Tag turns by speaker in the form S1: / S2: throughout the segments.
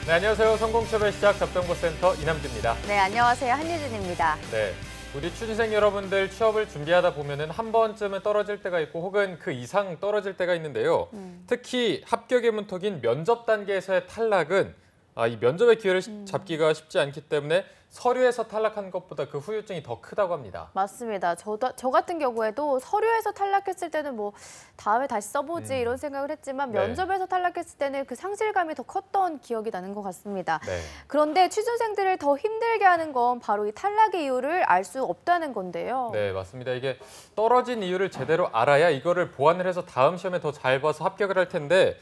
S1: 네, 안녕하세요. 성공취업의 시작 접정보센터 이남주입니다.
S2: 네, 안녕하세요. 한유진입니다.
S1: 네, 우리 취준생 여러분들 취업을 준비하다 보면은 한 번쯤은 떨어질 때가 있고 혹은 그 이상 떨어질 때가 있는데요. 특히 합격의 문턱인 면접 단계에서의 탈락은 이 면접의 기회를 잡기가 쉽지 않기 때문에 서류에서 탈락한 것보다 그 후유증이 더 크다고 합니다.
S2: 맞습니다. 저 같은 경우에도 서류에서 탈락했을 때는 뭐 다음에 다시 써보지 이런 생각을 했지만 면접에서 탈락했을 때는 그 상실감이 더 컸던 기억이 나는 것 같습니다.
S1: 네.
S2: 그런데 취준생들을 더 힘들게 하는 건 바로 이 탈락의 이유를 알 수 없다는 건데요.
S1: 네, 맞습니다. 이게 떨어진 이유를 제대로 알아야 이거를 보완을 해서 다음 시험에 더 잘 봐서 합격을 할 텐데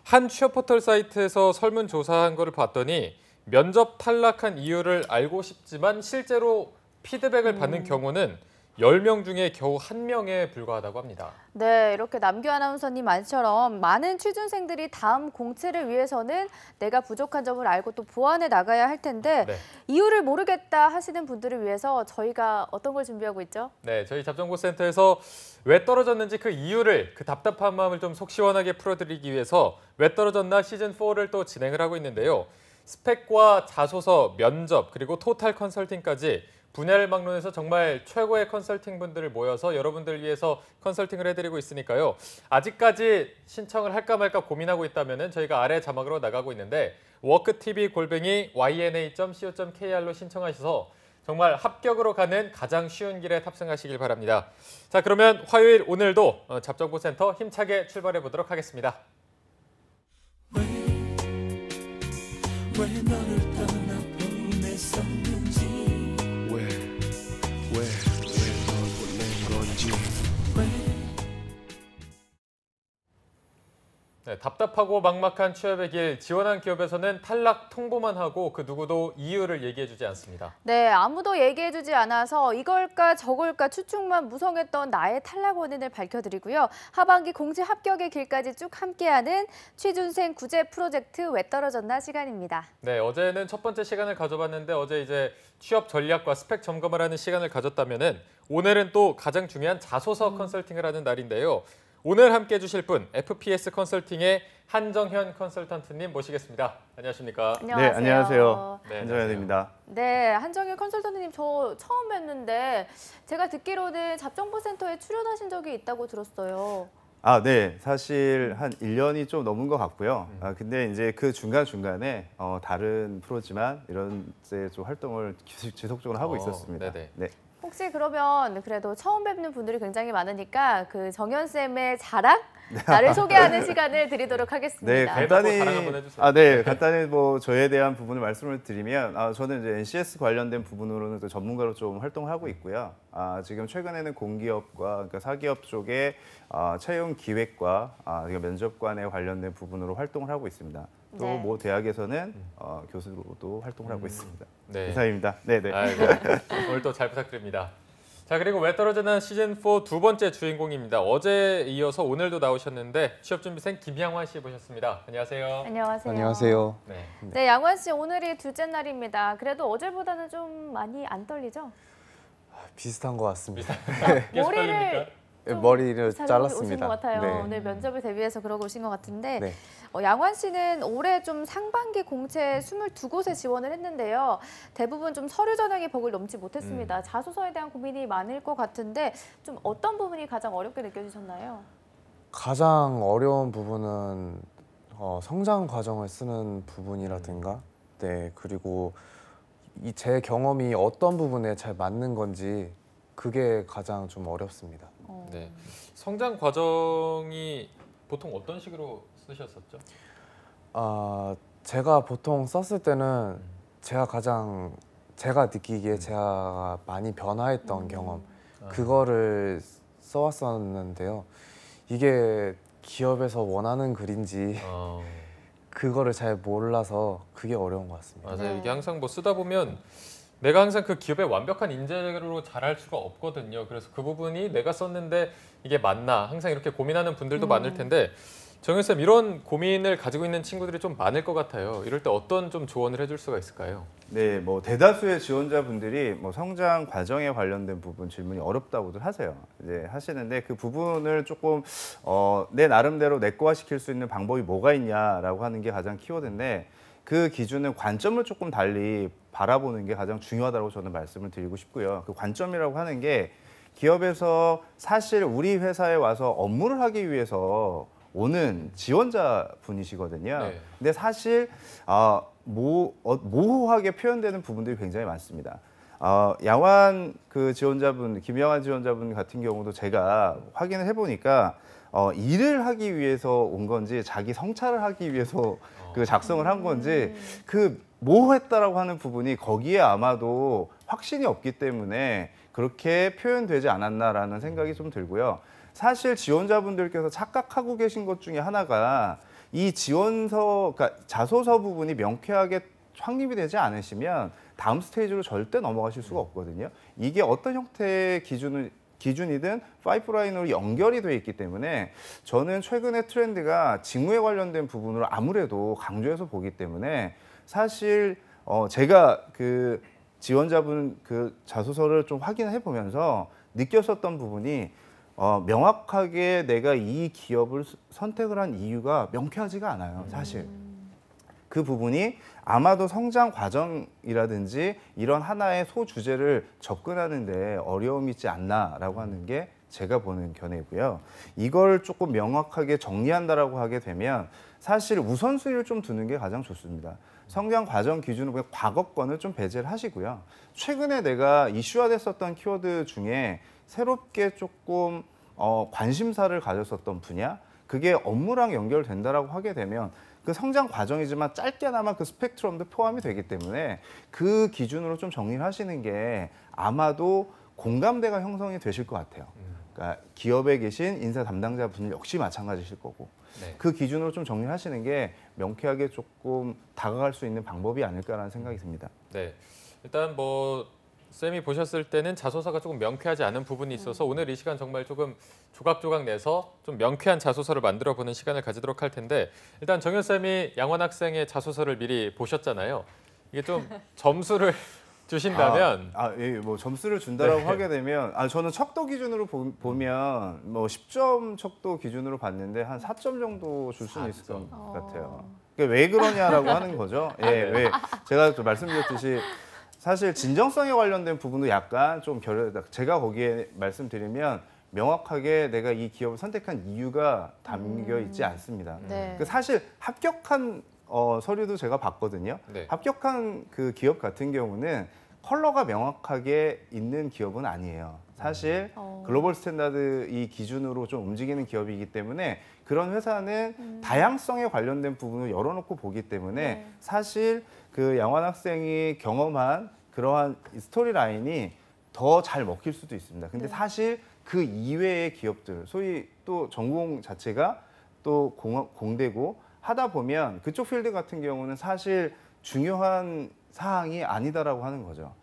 S1: 한 취업 포털 사이트에서 설문조사한 거를 봤더니 면접 탈락한 이유를 알고 싶지만 실제로 피드백을 받는 경우는 10명 중에 겨우 1명에 불과하다고 합니다.
S2: 네, 이렇게 남규 아나운서님 말처럼 많은 취준생들이 다음 공채를 위해서는 내가 부족한 점을 알고 또 보완해 나가야 할 텐데
S1: 네.
S2: 이유를 모르겠다 하시는 분들을 위해서 저희가 어떤 걸 준비하고 있죠?
S1: 네, 저희 잡정보센터에서 왜 떨어졌는지 그 이유를, 그 답답한 마음을 좀 속 시원하게 풀어드리기 위해서 왜 떨어졌나 시즌4를 또 진행을 하고 있는데요. 스펙과 자소서, 면접, 그리고 토탈 컨설팅까지 분야를 막론해서 정말 최고의 컨설팅 분들을 모여서 여러분들 위해서 컨설팅을 해드리고 있으니까요. 아직까지 신청을 할까 말까 고민하고 있다면 저희가 아래 자막으로 나가고 있는데 worktv@yna.co.kr로 신청하셔서 정말 합격으로 가는 가장 쉬운 길에 탑승하시길 바랍니다. 자, 그러면 화요일 오늘도 잡정보센터 힘차게 출발해 보도록 하겠습니다.
S3: 왜 너를 떠나보냈었는지 왜 널 보낸 건지
S1: 네, 답답하고 막막한 취업의 길, 지원한 기업에서는 탈락 통보만 하고 그 누구도 이유를 얘기해주지 않습니다.
S2: 네, 아무도 얘기해주지 않아서 이걸까 저걸까 추측만 무성했던 나의 탈락 원인을 밝혀드리고요. 하반기 공채 합격의 길까지 쭉 함께하는 취준생 구제 프로젝트 왜 떨어졌나 시간입니다.
S1: 네, 어제는 첫 번째 시간을 가져봤는데 어제 이제 취업 전략과 스펙 점검을 하는 시간을 가졌다면은 오늘은 또 가장 중요한 자소서 컨설팅을 하는 날인데요. 오늘 함께 해주실 분, FPS 컨설팅의 한정현 컨설턴트님 모시겠습니다. 안녕하십니까?
S2: 안녕하세요.
S4: 네, 안녕하세요.
S1: 네,
S4: 한정현입니다.
S2: 네, 한정현 컨설턴트님 저 처음 뵀는데 제가 듣기로는 잡정보센터에 출연하신 적이 있다고 들었어요.
S4: 네. 사실 한 1년이 좀 넘은 것 같고요. 근데 이제 그 중간중간에 다른 프로지만 이런 제 좀 활동을 지속적으로 하고 있었습니다.
S1: 네네.
S4: 네.
S2: 혹시 그러면 그래도 처음 뵙는 분들이 굉장히 많으니까 그 정현쌤의 자랑? 나를 소개하는 시간을 드리도록 하겠습니다.
S4: 네, 간단히
S1: 자랑 한번 해주세요.
S4: 네, 간단히 뭐 저에 대한 부분을 말씀을 드리면 저는 이제 NCS 관련된 부분으로는 또 전문가로 좀 활동을 하고 있고요. 지금 최근에는 공기업과 그러니까 사기업 쪽에 채용 기획과 면접관에 관련된 부분으로 활동을 하고 있습니다. 또
S2: 네.
S4: 모 대학에서는 교수로도 활동을 하고 있습니다.
S1: 네.
S4: 이상입니다. 네, 네.
S1: 아이고, 오늘 또 잘 부탁드립니다. 자, 그리고 왜 떨어지는 시즌4 두 번째 주인공입니다. 어제 이어서 오늘도 나오셨는데 취업준비생 김양환 씨 모셨습니다. 안녕하세요.
S2: 안녕하세요.
S5: 안녕하세요.
S1: 네.
S2: 네, 양환 씨 오늘이 둘째 날입니다. 그래도 어제보다는 좀 많이 안 떨리죠?
S5: 비슷한 것 같습니다.
S1: 계속
S2: 머리를
S1: 떨립니까?
S2: 좀
S5: 머리를
S2: 잘
S5: 잘랐습니다.
S2: 오신 것 같아요.
S5: 네.
S2: 오늘 면접을 대비해서 그러고 오신 것 같은데
S5: 네.
S2: 양환 씨는 올해 좀 상반기 공채 22곳에 지원을 했는데요. 대부분 좀 서류 전형의 벽을 넘지 못했습니다. 자소서에 대한 고민이 많을 것 같은데 좀 어떤 부분이 가장 어렵게 느껴지셨나요?
S5: 가장 어려운 부분은 성장 과정을 쓰는 부분이라든가, 네, 그리고 제 경험이 어떤 부분에 잘 맞는 건지 그게 가장 좀 어렵습니다.
S1: 네. 성장 과정이 보통 어떤 식으로 쓰셨었죠?
S5: 제가 보통 썼을 때는 제가 느끼기에 제가 많이 변화했던 경험, 그거를 써왔었는데요. 이게 기업에서 원하는 글인지 그거를 잘 몰라서 그게 어려운 것 같습니다.
S1: 맞아요. 이게 항상 뭐 쓰다 보면 내가 항상 그 기업의 완벽한 인재로 잘할 수가 없거든요. 그래서 그 부분이 내가 썼는데 이게 맞나 항상 이렇게 고민하는 분들도 많을 텐데 정현 쌤 이런 고민을 가지고 있는 친구들이 좀 많을 것 같아요. 이럴 때 어떤 좀 조언을 해줄 수가 있을까요?
S4: 네, 뭐 대다수의 지원자분들이 뭐 성장 과정에 관련된 부분 질문이 어렵다고들 하세요. 이제 하시는데 그 부분을 조금 내 나름대로 내꺼화 시킬 수 있는 방법이 뭐가 있냐라고 하는 게 가장 키워드인데 그 기준은 관점을 조금 달리 바라보는 게 가장 중요하다고 저는 말씀을 드리고 싶고요. 그 관점이라고 하는 게 기업에서 사실 우리 회사에 와서 업무를 하기 위해서 오는 지원자 분이시거든요.
S1: 네.
S4: 근데 사실 모호하게 표현되는 부분들이 굉장히 많습니다. 양환 그 지원자분, 김양환 지원자분 같은 경우도 제가 확인을 해보니까 일을 하기 위해서 온 건지 자기 성찰을 하기 위해서 그 작성을 한 건지 그 모호했다라고 하는 부분이 거기에 아마도 확신이 없기 때문에 그렇게 표현되지 않았나라는 생각이 좀 들고요. 사실 지원자분들께서 착각하고 계신 것 중에 하나가 이 지원서, 그러니까 자소서 부분이 명쾌하게 확립이 되지 않으시면 다음 스테이지로 절대 넘어가실 수가 없거든요. 이게 어떤 형태의 기준이든 파이프라인으로 연결이 돼 있기 때문에 저는 최근의 트렌드가 직무에 관련된 부분을 아무래도 강조해서 보기 때문에 사실 제가 그 지원자분 그 자소서를 좀 확인해 보면서 느꼈었던 부분이 명확하게 내가 이 기업을 선택을 한 이유가 명쾌하지가 않아요, 사실. 그 부분이 아마도 성장 과정이라든지 이런 하나의 소주제를 접근하는데 어려움이 있지 않나라고 하는 게 제가 보는 견해고요. 이걸 조금 명확하게 정리한다라고 하게 되면 사실 우선순위를 좀 두는 게 가장 좋습니다. 성장 과정 기준으로 과거권을 좀 배제를 하시고요. 최근에 내가 이슈화됐었던 키워드 중에 새롭게 조금 관심사를 가졌었던 분야, 그게 업무랑 연결된다라고 하게 되면 그 성장 과정이지만 짧게나마 그 스펙트럼도 포함이 되기 때문에 그 기준으로 좀 정리를 하시는 게 아마도 공감대가 형성이 되실 것 같아요. 그러니까 기업에 계신 인사 담당자분 역시 마찬가지실 거고
S1: 네.
S4: 그 기준으로 좀 정리를 하시는 게 명쾌하게 조금 다가갈 수 있는 방법이 아닐까라는 생각이 듭니다.
S1: 네. 일단 뭐 쌤이 보셨을 때는 자소서가 조금 명쾌하지 않은 부분이 있어서 오늘 이 시간 정말 조금 조각조각 내서 좀 명쾌한 자소서를 만들어보는 시간을 가지도록 할 텐데 일단 정현 쌤이 양원 학생의 자소서를 미리 보셨잖아요. 이게 좀 점수를 주신다면
S4: 예, 뭐 점수를 준다라고
S1: 네.
S4: 하게 되면 저는 척도 기준으로 보면 뭐 10점 척도 기준으로 봤는데 한 4점 정도 줄 수는 있을 것 같아요. 그러니까 왜 그러냐라고 하는 거죠. 예, 왜 제가 또 말씀드렸듯이 사실 진정성에 관련된 부분도 약간 좀 제가 거기에 말씀드리면 명확하게 내가 이 기업을 선택한 이유가 담겨 있지 않습니다.
S2: 네.
S4: 그 사실 합격한 서류도 제가 봤거든요.
S1: 네.
S4: 합격한 그 기업 같은 경우는 컬러가 명확하게 있는 기업은 아니에요. 사실 글로벌 스탠다드 이 기준으로 좀 움직이는 기업이기 때문에 그런 회사는 다양성에 관련된 부분을 열어놓고 보기 때문에
S2: 네.
S4: 사실 그 양환 학생이 경험한 그러한 스토리 라인이 더 잘 먹힐 수도 있습니다. 근데
S2: 네.
S4: 사실 그 이외의 기업들, 소위 또 전공 자체가 또 공대고 하다 보면 그쪽 필드 같은 경우는 사실 중요한 사항이 아니다라고 하는 거죠.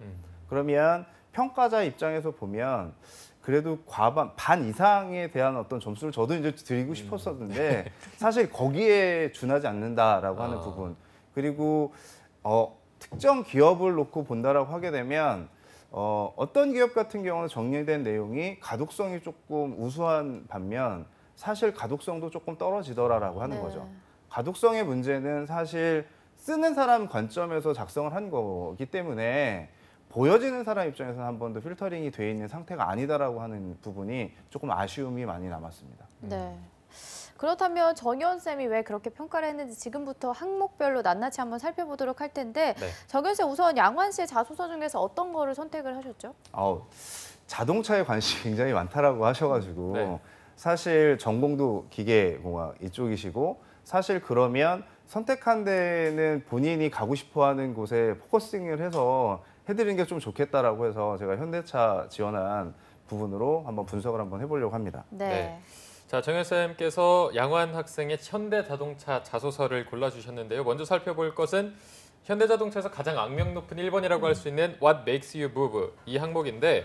S4: 그러면 평가자 입장에서 보면 그래도 반 이상에 대한 어떤 점수를 저도 이제 드리고 싶었었는데 사실 거기에 준하지 않는다라고 하는 부분. 그리고 특정 기업을 놓고 본다라고 하게 되면 어떤 기업 같은 경우는 정리된 내용이 가독성이 조금 우수한 반면 사실 가독성도 조금 떨어지더라라고 하는
S2: 네.
S4: 거죠. 가독성의 문제는 사실 쓰는 사람 관점에서 작성을 한 거기 때문에 보여지는 사람 입장에서는 한 번도 필터링이 돼 있는 상태가 아니다라고 하는 부분이 조금 아쉬움이 많이 남았습니다.
S2: 네. 그렇다면 정현 쌤이 왜 그렇게 평가를 했는지 지금부터 항목별로 낱낱이 한번 살펴보도록 할 텐데
S1: 네.
S2: 정현 쌤 우선 양환 씨의 자소서 중에서 어떤 거를 선택을 하셨죠?
S4: 자동차에 관심이 굉장히 많다라고 하셔가지고
S1: 네.
S4: 사실 전공도 기계공학 이쪽이시고 사실 그러면 선택한 데는 본인이 가고 싶어하는 곳에 포커싱을 해서 해드리는 게 좀 좋겠다라고 해서 제가 현대차 지원한 부분으로 한번 분석을 한번 해보려고 합니다.
S2: 네.
S1: 네. 자, 정현 쌤께서 양환 학생의 현대자동차 자소서를 골라주셨는데요. 먼저 살펴볼 것은 현대자동차에서 가장 악명 높은 1번이라고 할 수 있는 What makes you move 이 항목인데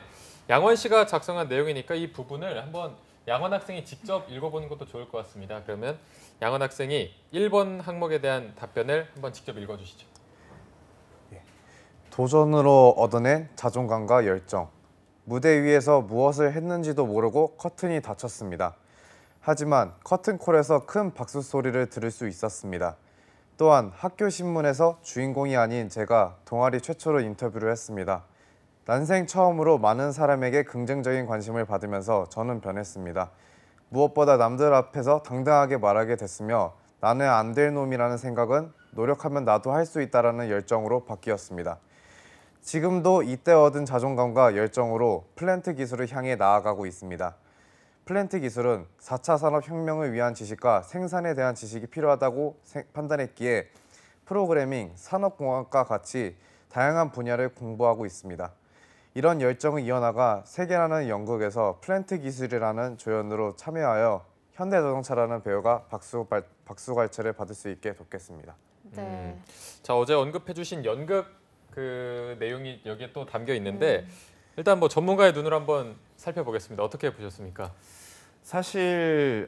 S1: 양원 씨가 작성한 내용이니까 이 부분을 한번 양원 학생이 직접 읽어보는 것도 좋을 것 같습니다. 그러면 양원 학생이 1번 항목에 대한 답변을 한번 직접 읽어주시죠.
S5: 도전으로 얻어낸 자존감과 열정. 무대 위에서 무엇을 했는지도 모르고 커튼이 닫혔습니다. 하지만 커튼콜에서 큰 박수 소리를 들을 수 있었습니다. 또한 학교 신문에서 주인공이 아닌 제가 동아리 최초로 인터뷰를 했습니다. 난생 처음으로 많은 사람에게 긍정적인 관심을 받으면서 저는 변했습니다. 무엇보다 남들 앞에서 당당하게 말하게 됐으며 나는 안 될 놈이라는 생각은 노력하면 나도 할 수 있다라는 열정으로 바뀌었습니다. 지금도 이때 얻은 자존감과 열정으로 플랜트 기술을 향해 나아가고 있습니다. 플랜트 기술은 4차 산업혁명을 위한 지식과 생산에 대한 지식이 필요하다고 판단했기에 프로그래밍, 산업공학과 같이 다양한 분야를 공부하고 있습니다. 이런 열정을 이어나가 세계라는 연극에서 플랜트 기술이라는 조연으로 참여하여 현대자동차라는 배우가 박수갈채를 받을 수 있게 돕겠습니다.
S2: 네.
S1: 자, 어제 언급해주신 연극 그 내용이 여기에 또 담겨 있는데 일단 뭐 전문가의 눈으로 한번 살펴보겠습니다. 어떻게 보셨습니까?
S4: 사실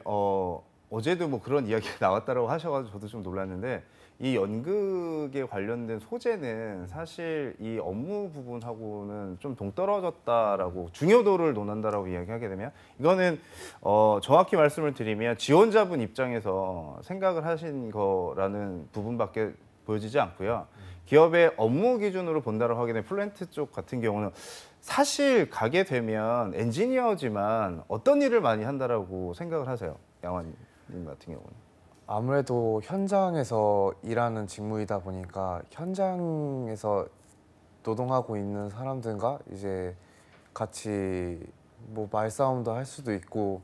S4: 어제도 뭐 그런 이야기가 나왔다고 하셔가지고 저도 좀 놀랐는데 이 연극에 관련된 소재는 사실 이 업무 부분하고는 좀 동떨어졌다라고 중요도를 논한다라고 이야기하게 되면 이거는 정확히 말씀을 드리면 지원자분 입장에서 생각을 하신 거라는 부분밖에 보여지지 않고요. 기업의 업무 기준으로 본다라고 하게 되면 플랜트 쪽 같은 경우는 사실 가게 되면 엔지니어지만 어떤 일을 많이 한다라고 생각을 하세요? 양환님 같은 경우는.
S5: 아무래도 현장에서 일하는 직무이다 보니까 현장에서 노동하고 있는 사람들과 이제 같이 뭐 말싸움도 할 수도 있고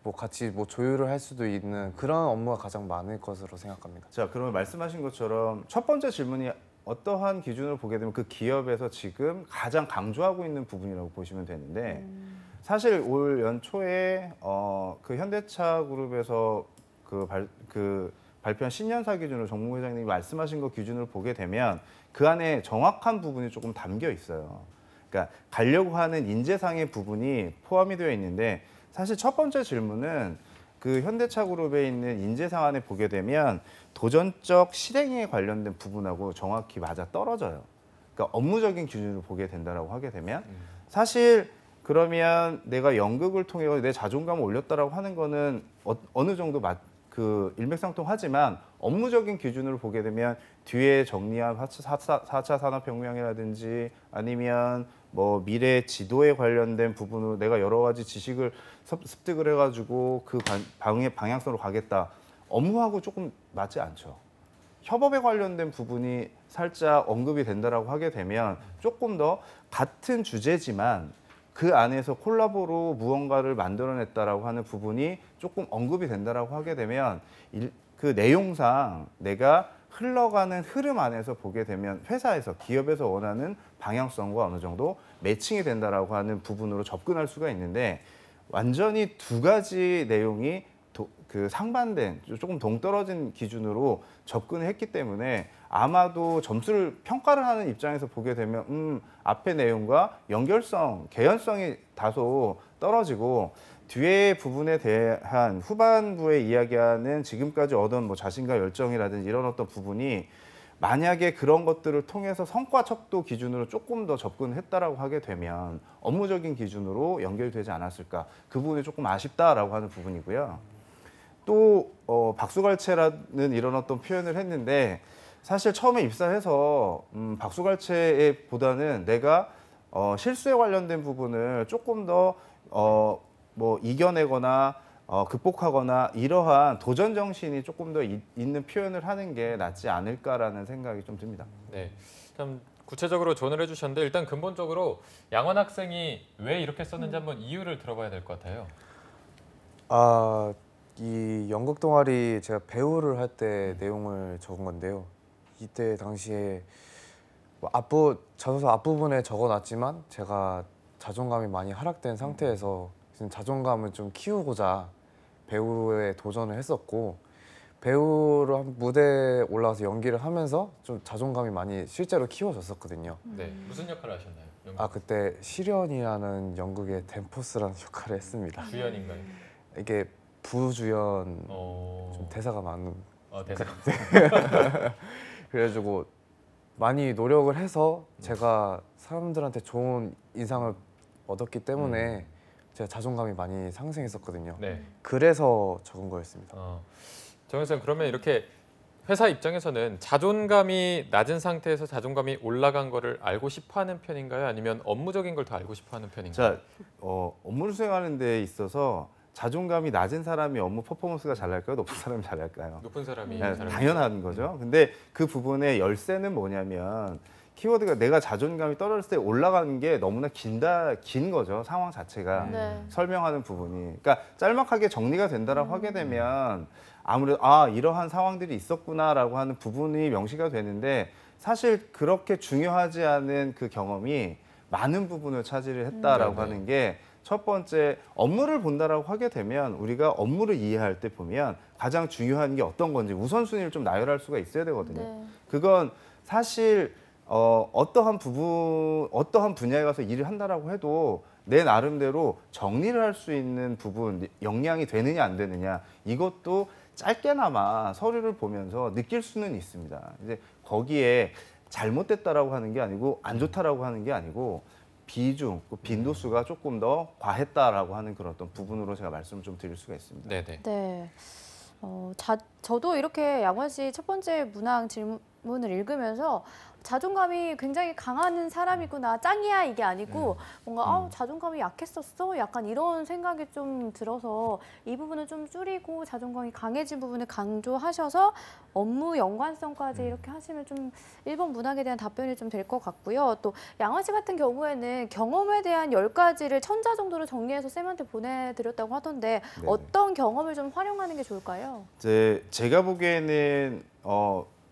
S5: 뭐 같이 뭐 조율을 할 수도 있는 그런 업무가 가장 많을 것으로 생각합니다.
S4: 자, 그러면 말씀하신 것처럼 첫 번째 질문이 어떠한 기준으로 보게 되면 그 기업에서 지금 가장 강조하고 있는 부분이라고 보시면 되는데 사실 올 연초에 그 현대차 그룹에서 발표한 신년사 기준으로 정무 회장님이 말씀하신 거 기준으로 보게 되면 그 안에 정확한 부분이 조금 담겨 있어요. 그러니까 가려고 하는 인재상의 부분이 포함이 되어 있는데 사실 첫 번째 질문은 그 현대차 그룹에 있는 인재 상안에 보게 되면 도전적 실행에 관련된 부분하고 정확히 맞아 떨어져요. 그러니까 업무적인 기준으로 보게 된다라고 하게 되면 사실 그러면 내가 연극을 통해 내 자존감을 올렸다라고 하는 거는 어느 정도 일맥상통하지만 업무적인 기준으로 보게 되면 뒤에 정리한 4차 산업혁명이라든지 아니면 뭐 미래 지도에 관련된 부분으로 내가 여러 가지 지식을 습득을 해가지고 그 방향성으로 가겠다. 업무하고 조금 맞지 않죠. 협업에 관련된 부분이 살짝 언급이 된다라고 하게 되면 조금 더 같은 주제지만 그 안에서 콜라보로 무언가를 만들어냈다라고 하는 부분이 조금 언급이 된다라고 하게 되면 그 내용상 내가 흘러가는 흐름 안에서 보게 되면 회사에서 기업에서 원하는 방향성과 어느 정도 매칭이 된다라고 하는 부분으로 접근할 수가 있는데 완전히 두 가지 내용이 상반된 조금 동떨어진 기준으로 접근을 했기 때문에 아마도 점수를 평가를 하는 입장에서 보게 되면 앞의 내용과 연결성, 개연성이 다소 떨어지고 뒤에 부분에 대한 후반부에 이야기하는 지금까지 얻은 뭐 자신과 열정이라든지 이런 어떤 부분이 만약에 그런 것들을 통해서 성과 척도 기준으로 조금 더 접근했다라고 하게 되면 업무적인 기준으로 연결되지 않았을까 그 부분이 조금 아쉽다라고 하는 부분이고요. 또 박수갈채라는 이런 어떤 표현을 했는데 사실 처음에 입사해서 박수갈채보다는 내가 실수에 관련된 부분을 조금 더 뭐 이겨내거나 극복하거나 이러한 도전 정신이 조금 더 있는 표현을 하는 게 낫지 않을까라는 생각이 좀 듭니다.
S1: 네, 좀 구체적으로 조언을 해주셨는데 일단 근본적으로 양원 학생이 왜 이렇게 썼는지 한번 이유를 들어봐야 될 것 같아요.
S5: 이 연극 동아리 제가 배우를 할 때 내용을 적은 건데요. 이때 당시에 자소서 앞부분에 적어놨지만 제가 자존감이 많이 하락된 상태에서 자존감을 좀 키우고자 배우에 도전을 했었고 배우로 무대에 올라와서 연기를 하면서 좀 자존감이 많이 실제로 키워졌었거든요.
S1: 네, 무슨 역할을 하셨나요?
S5: 그때 시련이라는 연극의 덴포스라는 역할을 했습니다.
S1: 주연인가요?
S5: 이게 부주연 좀 대사가 많은
S1: 대사.
S5: 그래가지고 많이 노력을 해서 제가 사람들한테 좋은 인상을 얻었기 때문에 제가 자존감이 많이 상승했었거든요.
S1: 네.
S5: 그래서 적은 거였습니다.
S1: 정현 쌤 그러면 이렇게 회사 입장에서는 자존감이 낮은 상태에서 자존감이 올라간 거를 알고 싶어하는 편인가요? 아니면 업무적인 걸 더 알고 싶어하는 편인가요?
S4: 자, 업무를 수행하는 데 있어서 자존감이 낮은 사람이 업무 퍼포먼스가 잘 날까요? 높은 사람이 잘 날까요?
S1: 높은 사람이
S4: 네,
S1: 사람이죠.
S4: 당연한 거죠. 근데 그 부분의 열쇠는 뭐냐면 키워드가 내가 자존감이 떨어졌을 때 올라가는 게 너무나 긴 거죠. 상황 자체가
S2: 네.
S4: 설명하는 부분이. 그러니까 짤막하게 정리가 된다라고 하게 되면 아무래도 이러한 상황들이 있었구나라고 하는 부분이 명시가 되는데 사실 그렇게 중요하지 않은 그 경험이 많은 부분을 차지를 했다라고
S1: 네네.
S4: 하는 게 첫 번째 업무를 본다라고 하게 되면 우리가 업무를 이해할 때 보면 가장 중요한 게 어떤 건지 우선순위를 좀 나열할 수가 있어야 되거든요.
S2: 네.
S4: 그건 사실 어떠한 분야에 가서 일을 한다라고 해도 내 나름대로 정리를 할 수 있는 부분, 역량이 되느냐 안 되느냐 이것도 짧게나마 서류를 보면서 느낄 수는 있습니다. 이제 거기에 잘못됐다라고 하는 게 아니고 안 좋다라고 하는 게 아니고 비중, 그 빈도수가 조금 더 과했다라고 하는 그런 어떤 부분으로 제가 말씀을 좀 드릴 수가 있습니다.
S1: 네네.
S2: 네. 저도 이렇게 양원 씨 첫 번째 문항 질문을 읽으면서 자존감이 굉장히 강한 사람이구나, 짱이야 이게 아니고 뭔가 자존감이 약했었어? 약간 이런 생각이 좀 들어서 이 부분을 좀 줄이고 자존감이 강해진 부분을 강조하셔서 업무 연관성까지 이렇게 하시면 좀 1번 문항에 대한 답변이 좀 될 것 같고요. 또 양원 씨 같은 경우에는 경험에 대한 10가지를 1000자 정도로 정리해서 쌤한테 보내드렸다고 하던데
S4: 네네.
S2: 어떤 경험을 좀 활용하는 게 좋을까요?
S4: 제가 보기에는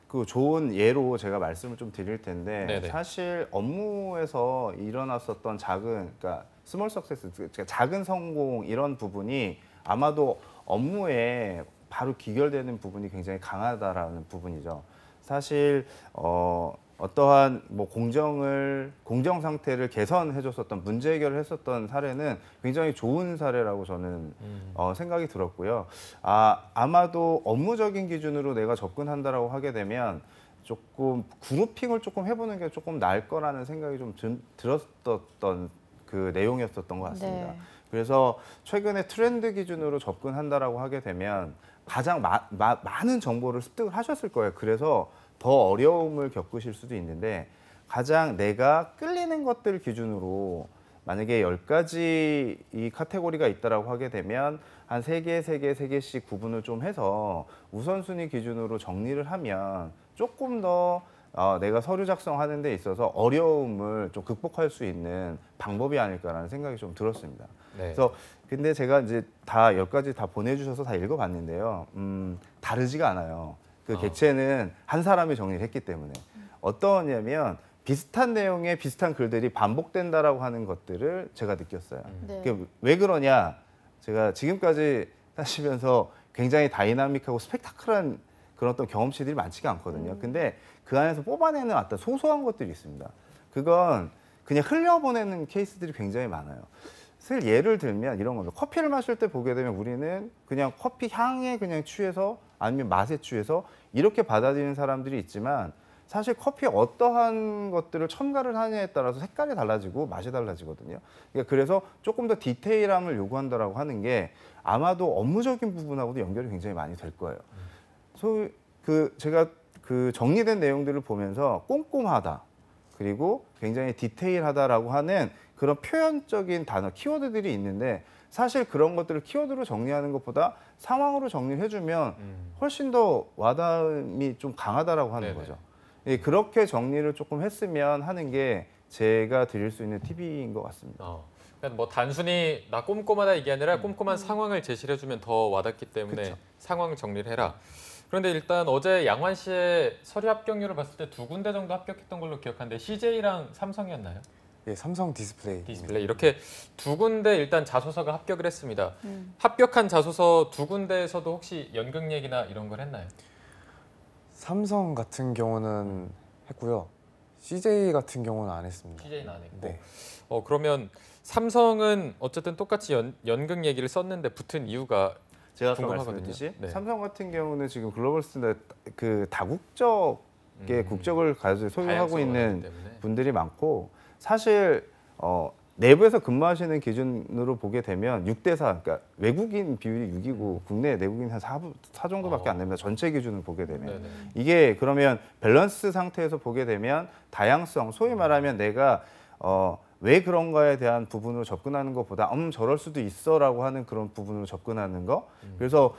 S4: 그 좋은 예로 제가 말씀을 좀 드릴 텐데
S1: 네네.
S4: 사실 업무에서 일어났었던 그러니까 스몰 석세스, 작은 성공 이런 부분이 아마도 업무에 바로 귀결되는 부분이 굉장히 강하다라는 부분이죠. 사실 어떠한 뭐 공정 상태를 개선해줬었던 문제 해결을 했었던 사례는 굉장히 좋은 사례라고 저는 생각이 들었고요. 아마도 업무적인 기준으로 내가 접근한다라고 하게 되면 조금 그룹핑을 조금 해보는 게 조금 나을 거라는 생각이 좀 들었던 그 내용이었었던 것 같습니다.
S2: 네.
S4: 그래서 최근에 트렌드 기준으로 접근한다라고 하게 되면 가장 많은 정보를 습득을 하셨을 거예요. 그래서 더 어려움을 겪으실 수도 있는데 가장 내가 끌리는 것들 기준으로 만약에 10가지 이 카테고리가 있다라고 하게 되면 한 3개씩 구분을 좀 해서 우선순위 기준으로 정리를 하면 조금 더 내가 서류 작성하는 데 있어서 어려움을 좀 극복할 수 있는 방법이 아닐까라는 생각이 좀 들었습니다.
S1: 네.
S4: 그래서 근데 제가 이제 다 10가지 다 보내주셔서 다 읽어봤는데요. 다르지가 않아요. 그 객체는 한 사람이 정리를 했기 때문에 어떠냐면 비슷한 내용의 비슷한 글들이 반복된다라고 하는 것들을 제가 느꼈어요.
S2: 네.
S4: 그게 왜 그러냐? 제가 지금까지 하시면서 굉장히 다이나믹하고 스펙타클한 그런 어떤 경험치들이 많지가 않거든요. 근데 그 안에서 뽑아내는 어떤 소소한 것들이 있습니다. 그건 그냥 흘려보내는 케이스들이 굉장히 많아요. 사실 예를 들면 이런 겁니다. 커피를 마실 때 보게 되면 우리는 그냥 커피 향에 그냥 취해서 아니면 맛에 취해서 이렇게 받아들이는 사람들이 있지만 사실 커피에 어떠한 것들을 첨가를 하느냐에 따라서 색깔이 달라지고 맛이 달라지거든요. 그러니까 그래서 조금 더 디테일함을 요구한다라고 하는 게 아마도 업무적인 부분하고도 연결이 굉장히 많이 될 거예요. 제가 그 정리된 내용들을 보면서 꼼꼼하다 그리고 굉장히 디테일하다라고 하는 그런 표현적인 단어, 키워드들이 있는데 사실 그런 것들을 키워드로 정리하는 것보다 상황으로 정리를 해주면 훨씬 더 와닿음이 좀 강하다라고 하는
S1: 네네.
S4: 거죠. 예, 그렇게 정리를 조금 했으면 하는 게 제가 드릴 수 있는 팁인 것 같습니다.
S1: 그러니까 뭐 단순히 나 꼼꼼하다 이게 아니라 꼼꼼한 상황을 제시를 해주면 더 와닿기 때문에
S4: 그쵸.
S1: 상황 정리를 해라. 그런데 일단 어제 양환 씨의 서류 합격률을 봤을 때 2군데 정도 합격했던 걸로 기억하는데 CJ랑 삼성이었나요?
S5: 예, 삼성 디스플레이.
S1: 디스플레이 이렇게 2군데 일단 자소서가 합격을 했습니다. 합격한 자소서 2군데에서도 혹시 연극 얘기나 이런 걸 했나요?
S5: 삼성 같은 경우는 했고요. CJ 같은 경우는 안 했습니다.
S1: CJ는 안 했고.
S5: 네.
S1: 그러면 삼성은 어쨌든 똑같이 연극 얘기를 썼는데 붙은 이유가
S4: 제가 아까
S1: 궁금하거든요.
S4: 말씀드렸듯이
S1: 네.
S4: 삼성 같은 경우는 지금 글로벌 스탠다드 그 다국적의 국적을 가지고 소유하고
S1: 다양성을
S4: 있는
S1: 하기 때문에.
S4: 분들이 많고 사실 내부에서 근무하시는 기준으로 보게 되면 6대 4, 그러니까 외국인 비율이 6이고 국내 내국인 한 4 정도밖에 안 됩니다. 전체 기준을 보게 되면.
S1: 네네.
S4: 이게 그러면 밸런스 상태에서 보게 되면 다양성, 소위 말하면 내가 왜 그런가에 대한 부분으로 접근하는 것보다 저럴 수도 있어라고 하는 그런 부분으로 접근하는 거. 그래서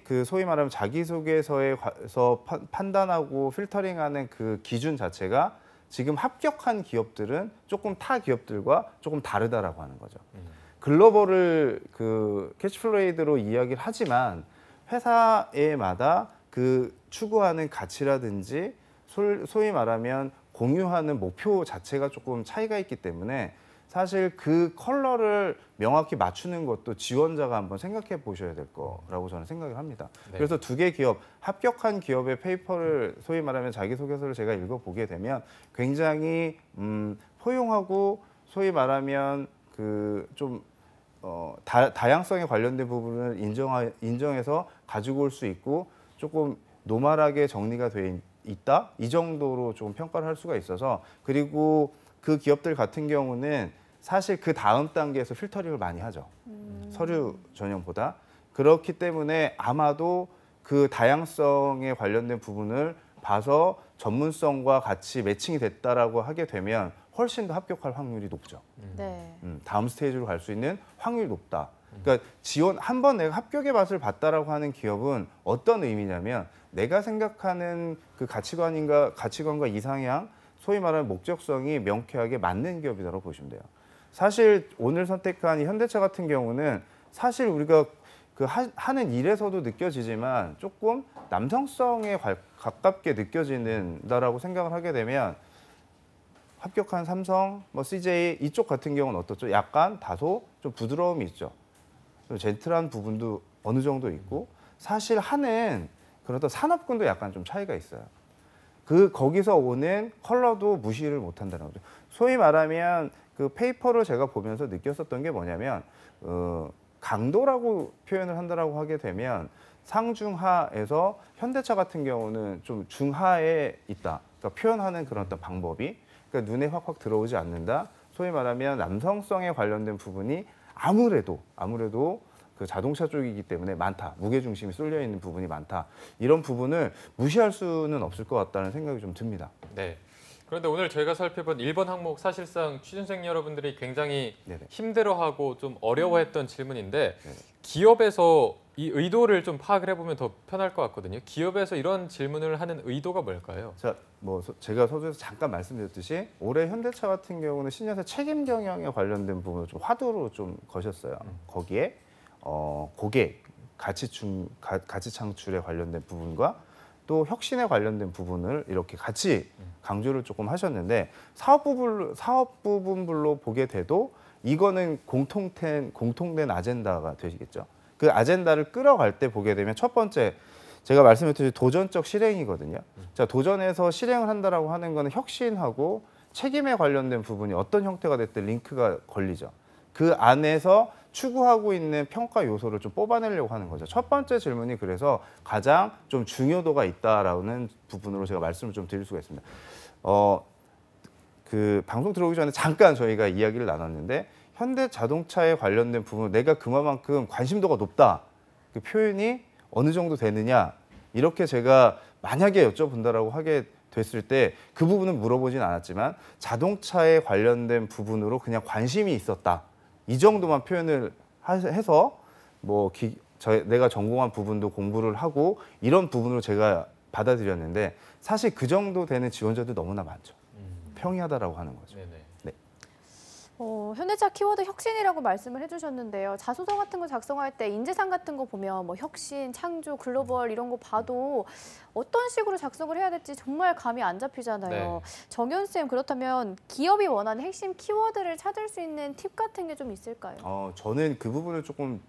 S4: 그 소위 말하면 자기소개서에서 판단하고 필터링하는 그 기준 자체가 지금 합격한 기업들은 조금 타 기업들과 조금 다르다라고 하는 거죠. 글로벌을 그 캐치플레이드로 이야기를 하지만 회사에마다 그 추구하는 가치라든지 소위 말하면 공유하는 목표 자체가 조금 차이가 있기 때문에 사실 그 컬러를 명확히 맞추는 것도 지원자가 한번 생각해 보셔야 될 거라고 저는 생각을 합니다.
S1: 네.
S4: 그래서 2개 기업, 합격한 기업의 페이퍼를 소위 말하면 자기소개서를 제가 읽어보게 되면 굉장히 포용하고 소위 말하면 그 좀 다양성에 관련된 부분을 인정해서 가지고 올 수 있고 조금 노멀하게 정리가 돼 있다 이 정도로 좀 평가를 할 수가 있어서 그리고 그 기업들 같은 경우는 사실 그 다음 단계에서 필터링을 많이 하죠. 서류 전형보다. 그렇기 때문에 아마도 그 다양성에 관련된 부분을 봐서 전문성과 같이 매칭이 됐다라고 하게 되면 훨씬 더 합격할 확률이 높죠.
S2: 네.
S4: 다음 스테이지로 갈 수 있는 확률이 높다. 그러니까 지원 한번 내가 합격의 맛을 봤다라고 하는 기업은 어떤 의미냐면 내가 생각하는 그 가치관과 이상향, 소위 말하는 목적성이 명쾌하게 맞는 기업이라고 보시면 돼요. 사실 오늘 선택한 이 현대차 같은 경우는 사실 우리가 그 하는 일에서도 느껴지지만 조금 남성성에 가깝게 느껴지는다라고 생각을 하게 되면 합격한 삼성, 뭐 CJ 이쪽 같은 경우는 어떻죠? 약간 다소 좀 부드러움이 있죠. 좀 젠틀한 부분도 어느 정도 있고 사실 하는 그런 또 산업군도 약간 좀 차이가 있어요. 거기서 오는 컬러도 무시를 못한다는 거죠. 소위 말하면 그 페이퍼를 제가 보면서 느꼈었던 게 뭐냐면 강도라고 표현을 한다라고 하게 되면 상중하에서 현대차 같은 경우는 좀 중하에 있다. 그러니까 표현하는 그런 어떤 방법이 그러니까 눈에 확확 들어오지 않는다. 소위 말하면 남성성에 관련된 부분이 아무래도 그 자동차 쪽이기 때문에 많다. 무게 중심이 쏠려 있는 부분이 많다. 이런 부분을 무시할 수는 없을 것 같다는 생각이 좀 듭니다.
S1: 네. 그런데 오늘 저희가 살펴본 1번 항목 사실상 취준생 여러분들이 굉장히
S4: 네네.
S1: 힘들어하고 좀 어려워했던 질문인데
S4: 네네.
S1: 기업에서 이 의도를 좀 파악을 해보면 더 편할 것 같거든요. 기업에서 이런 질문을 하는 의도가 뭘까요?
S4: 자, 제가 서두에서 잠깐 말씀드렸듯이 올해 현대차 같은 경우는 신년사 책임 경영에 관련된 부분을 좀 화두로 좀 거셨어요. 거기에 고객 가치 창출에 관련된 부분과 또 혁신에 관련된 부분을 이렇게 같이 강조를 조금 하셨는데 사업 부분별로 보게 돼도 이거는 공통된 아젠다가 되시겠죠. 그 아젠다를 끌어갈 때 보게 되면 첫 번째 제가 말씀드렸듯이 도전적 실행이거든요. 자, 도전해서 실행을 한다라고 하는 거는 혁신하고 책임에 관련된 부분이 어떤 형태가 됐든 링크가 걸리죠. 그 안에서 추구하고 있는 평가 요소를 좀 뽑아내려고 하는 거죠. 첫 번째 질문이 그래서 가장 좀 중요도가 있다라는 부분으로 제가 말씀을 좀 드릴 수가 있습니다. 그 방송 들어오기 전에 잠깐 저희가 이야기를 나눴는데 현대 자동차에 관련된 부분 내가 그만큼 관심도가 높다. 그 표현이 어느 정도 되느냐 이렇게 제가 만약에 여쭤본다라고 하게 됐을 때 그 부분은 물어보진 않았지만 자동차에 관련된 부분으로 그냥 관심이 있었다. 이 정도만 표현을 해서 내가 전공한 부분도 공부를 하고 이런 부분으로 제가 받아들였는데 사실 그 정도 되는 지원자들 너무나 많죠. 평이하다라고 하는 거죠.
S1: 네네.
S4: 네.
S2: 현대차 키워드 혁신이라고 말씀을 해주셨는데요. 자소서 같은 거 작성할 때 인재상 같은 거 보면 뭐 혁신, 창조, 글로벌 이런 거 봐도 어떤 식으로 작성을 해야 될지 정말 감이 안 잡히잖아요.
S1: 네.
S2: 정현 쌤 그렇다면 기업이 원하는 핵심 키워드를 찾을 수 있는 팁 같은 게 좀 있을까요?
S4: 저는 그 부분을 조금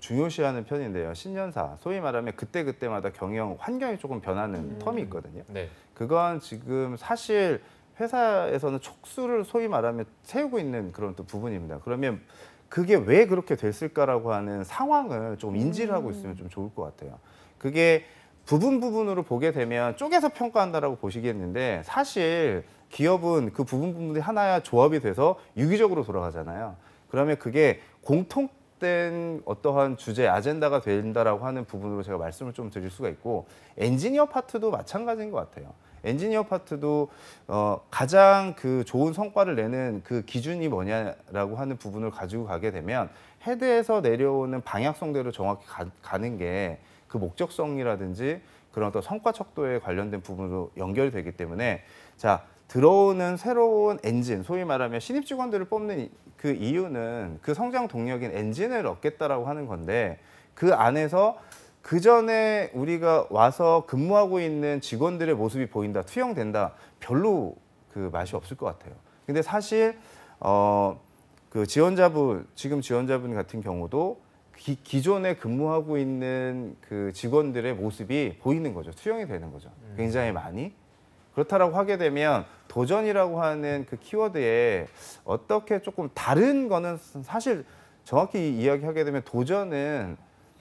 S4: 중요시하는 편인데요. 신년사, 소위 말하면 그때마다 경영 환경이 조금 변하는 텀이 있거든요.
S1: 네.
S4: 그건 지금 사실 회사에서는 촉수를 소위 말하면 세우고 있는 그런 또 부분입니다. 그러면 그게 왜 그렇게 됐을까라고 하는 상황을 좀 인지를 하고 있으면 좀 좋을 것 같아요. 그게 부분으로 보게 되면 쪼개서 평가한다라고 보시겠는데 사실 기업은 그 부분들이 하나의 조합이 돼서 유기적으로 돌아가잖아요. 그러면 그게 공통된 어떠한 주제, 아젠다가 된다라고 하는 부분으로 제가 말씀을 좀 드릴 수가 있고 엔지니어 파트도 마찬가지인 것 같아요. 엔지니어 파트도 가장 그 좋은 성과를 내는 그 기준이 뭐냐라고 하는 부분을 가지고 가게 되면 헤드에서 내려오는 방향성대로 정확히 가는 게 그 목적성이라든지 그런 어떤 성과 척도에 관련된 부분으로 연결이 되기 때문에 자 들어오는 새로운 엔진, 소위 말하면 신입 직원들을 뽑는 그 이유는 그 성장 동력인 엔진을 얻겠다라고 하는 건데 그 안에서 그 전에 우리가 와서 근무하고 있는 직원들의 모습이 보인다, 투영된다, 별로 그 맛이 없을 것 같아요. 근데 사실 그 지금 지원자분 같은 경우도 기존에 근무하고 있는 그 직원들의 모습이 보이는 거죠. 투영이 되는 거죠. 굉장히 많이. 그렇다라고 하게 되면 도전이라고 하는 그 키워드에 어떻게 조금 다른 거는 사실 정확히 이야기하게 되면 도전은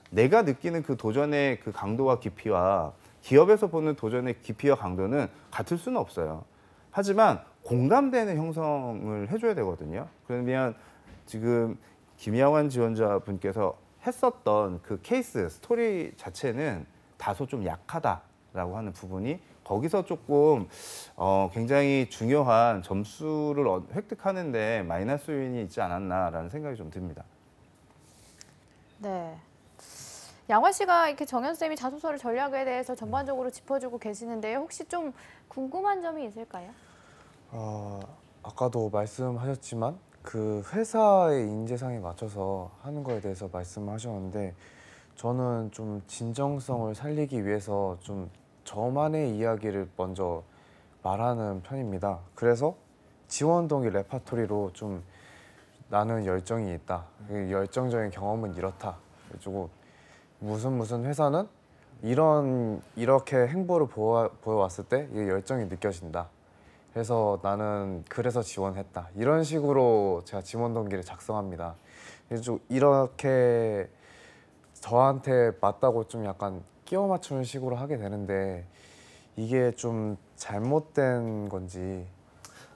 S4: 내가 느끼는 그 도전의 그 강도와 깊이와 기업에서 보는 도전의 깊이와 강도는 같을 수는 없어요. 하지만 공감되는 형성을 해줘야 되거든요. 그러면 지금 김야환 지원자분께서 했었던 그 케이스 스토리 자체는 다소 좀 약하다라고 하는 부분이 거기서 조금 굉장히 중요한 점수를 획득하는데 마이너스 요인이 있지 않았나라는 생각이 좀 듭니다.
S2: 네. 양화 씨가 이렇게 정현 쌤이 자소서를 전략에 대해서 전반적으로 짚어주고 계시는데 혹시 좀 궁금한 점이 있을까요?
S5: 아까도 말씀하셨지만 그 회사의 인재상에 맞춰서 하는 거에 대해서 말씀하셨는데 저는 좀 진정성을 살리기 위해서 좀 저만의 이야기를 먼저 말하는 편입니다. 그래서 지원 동기 레파토리로 좀 나는 열정이 있다. 열정적인 경험은 이렇다. 그리고 무슨 회사는 이렇게 행보를 보여왔을 때 이게 열정이 느껴진다. 그래서 나는 그래서 지원했다. 이런 식으로 제가 지원 동기를 작성합니다. 그래서 이렇게 저한테 맞다고 좀 약간 끼워 맞추는 식으로 하게 되는데 이게 좀 잘못된 건지.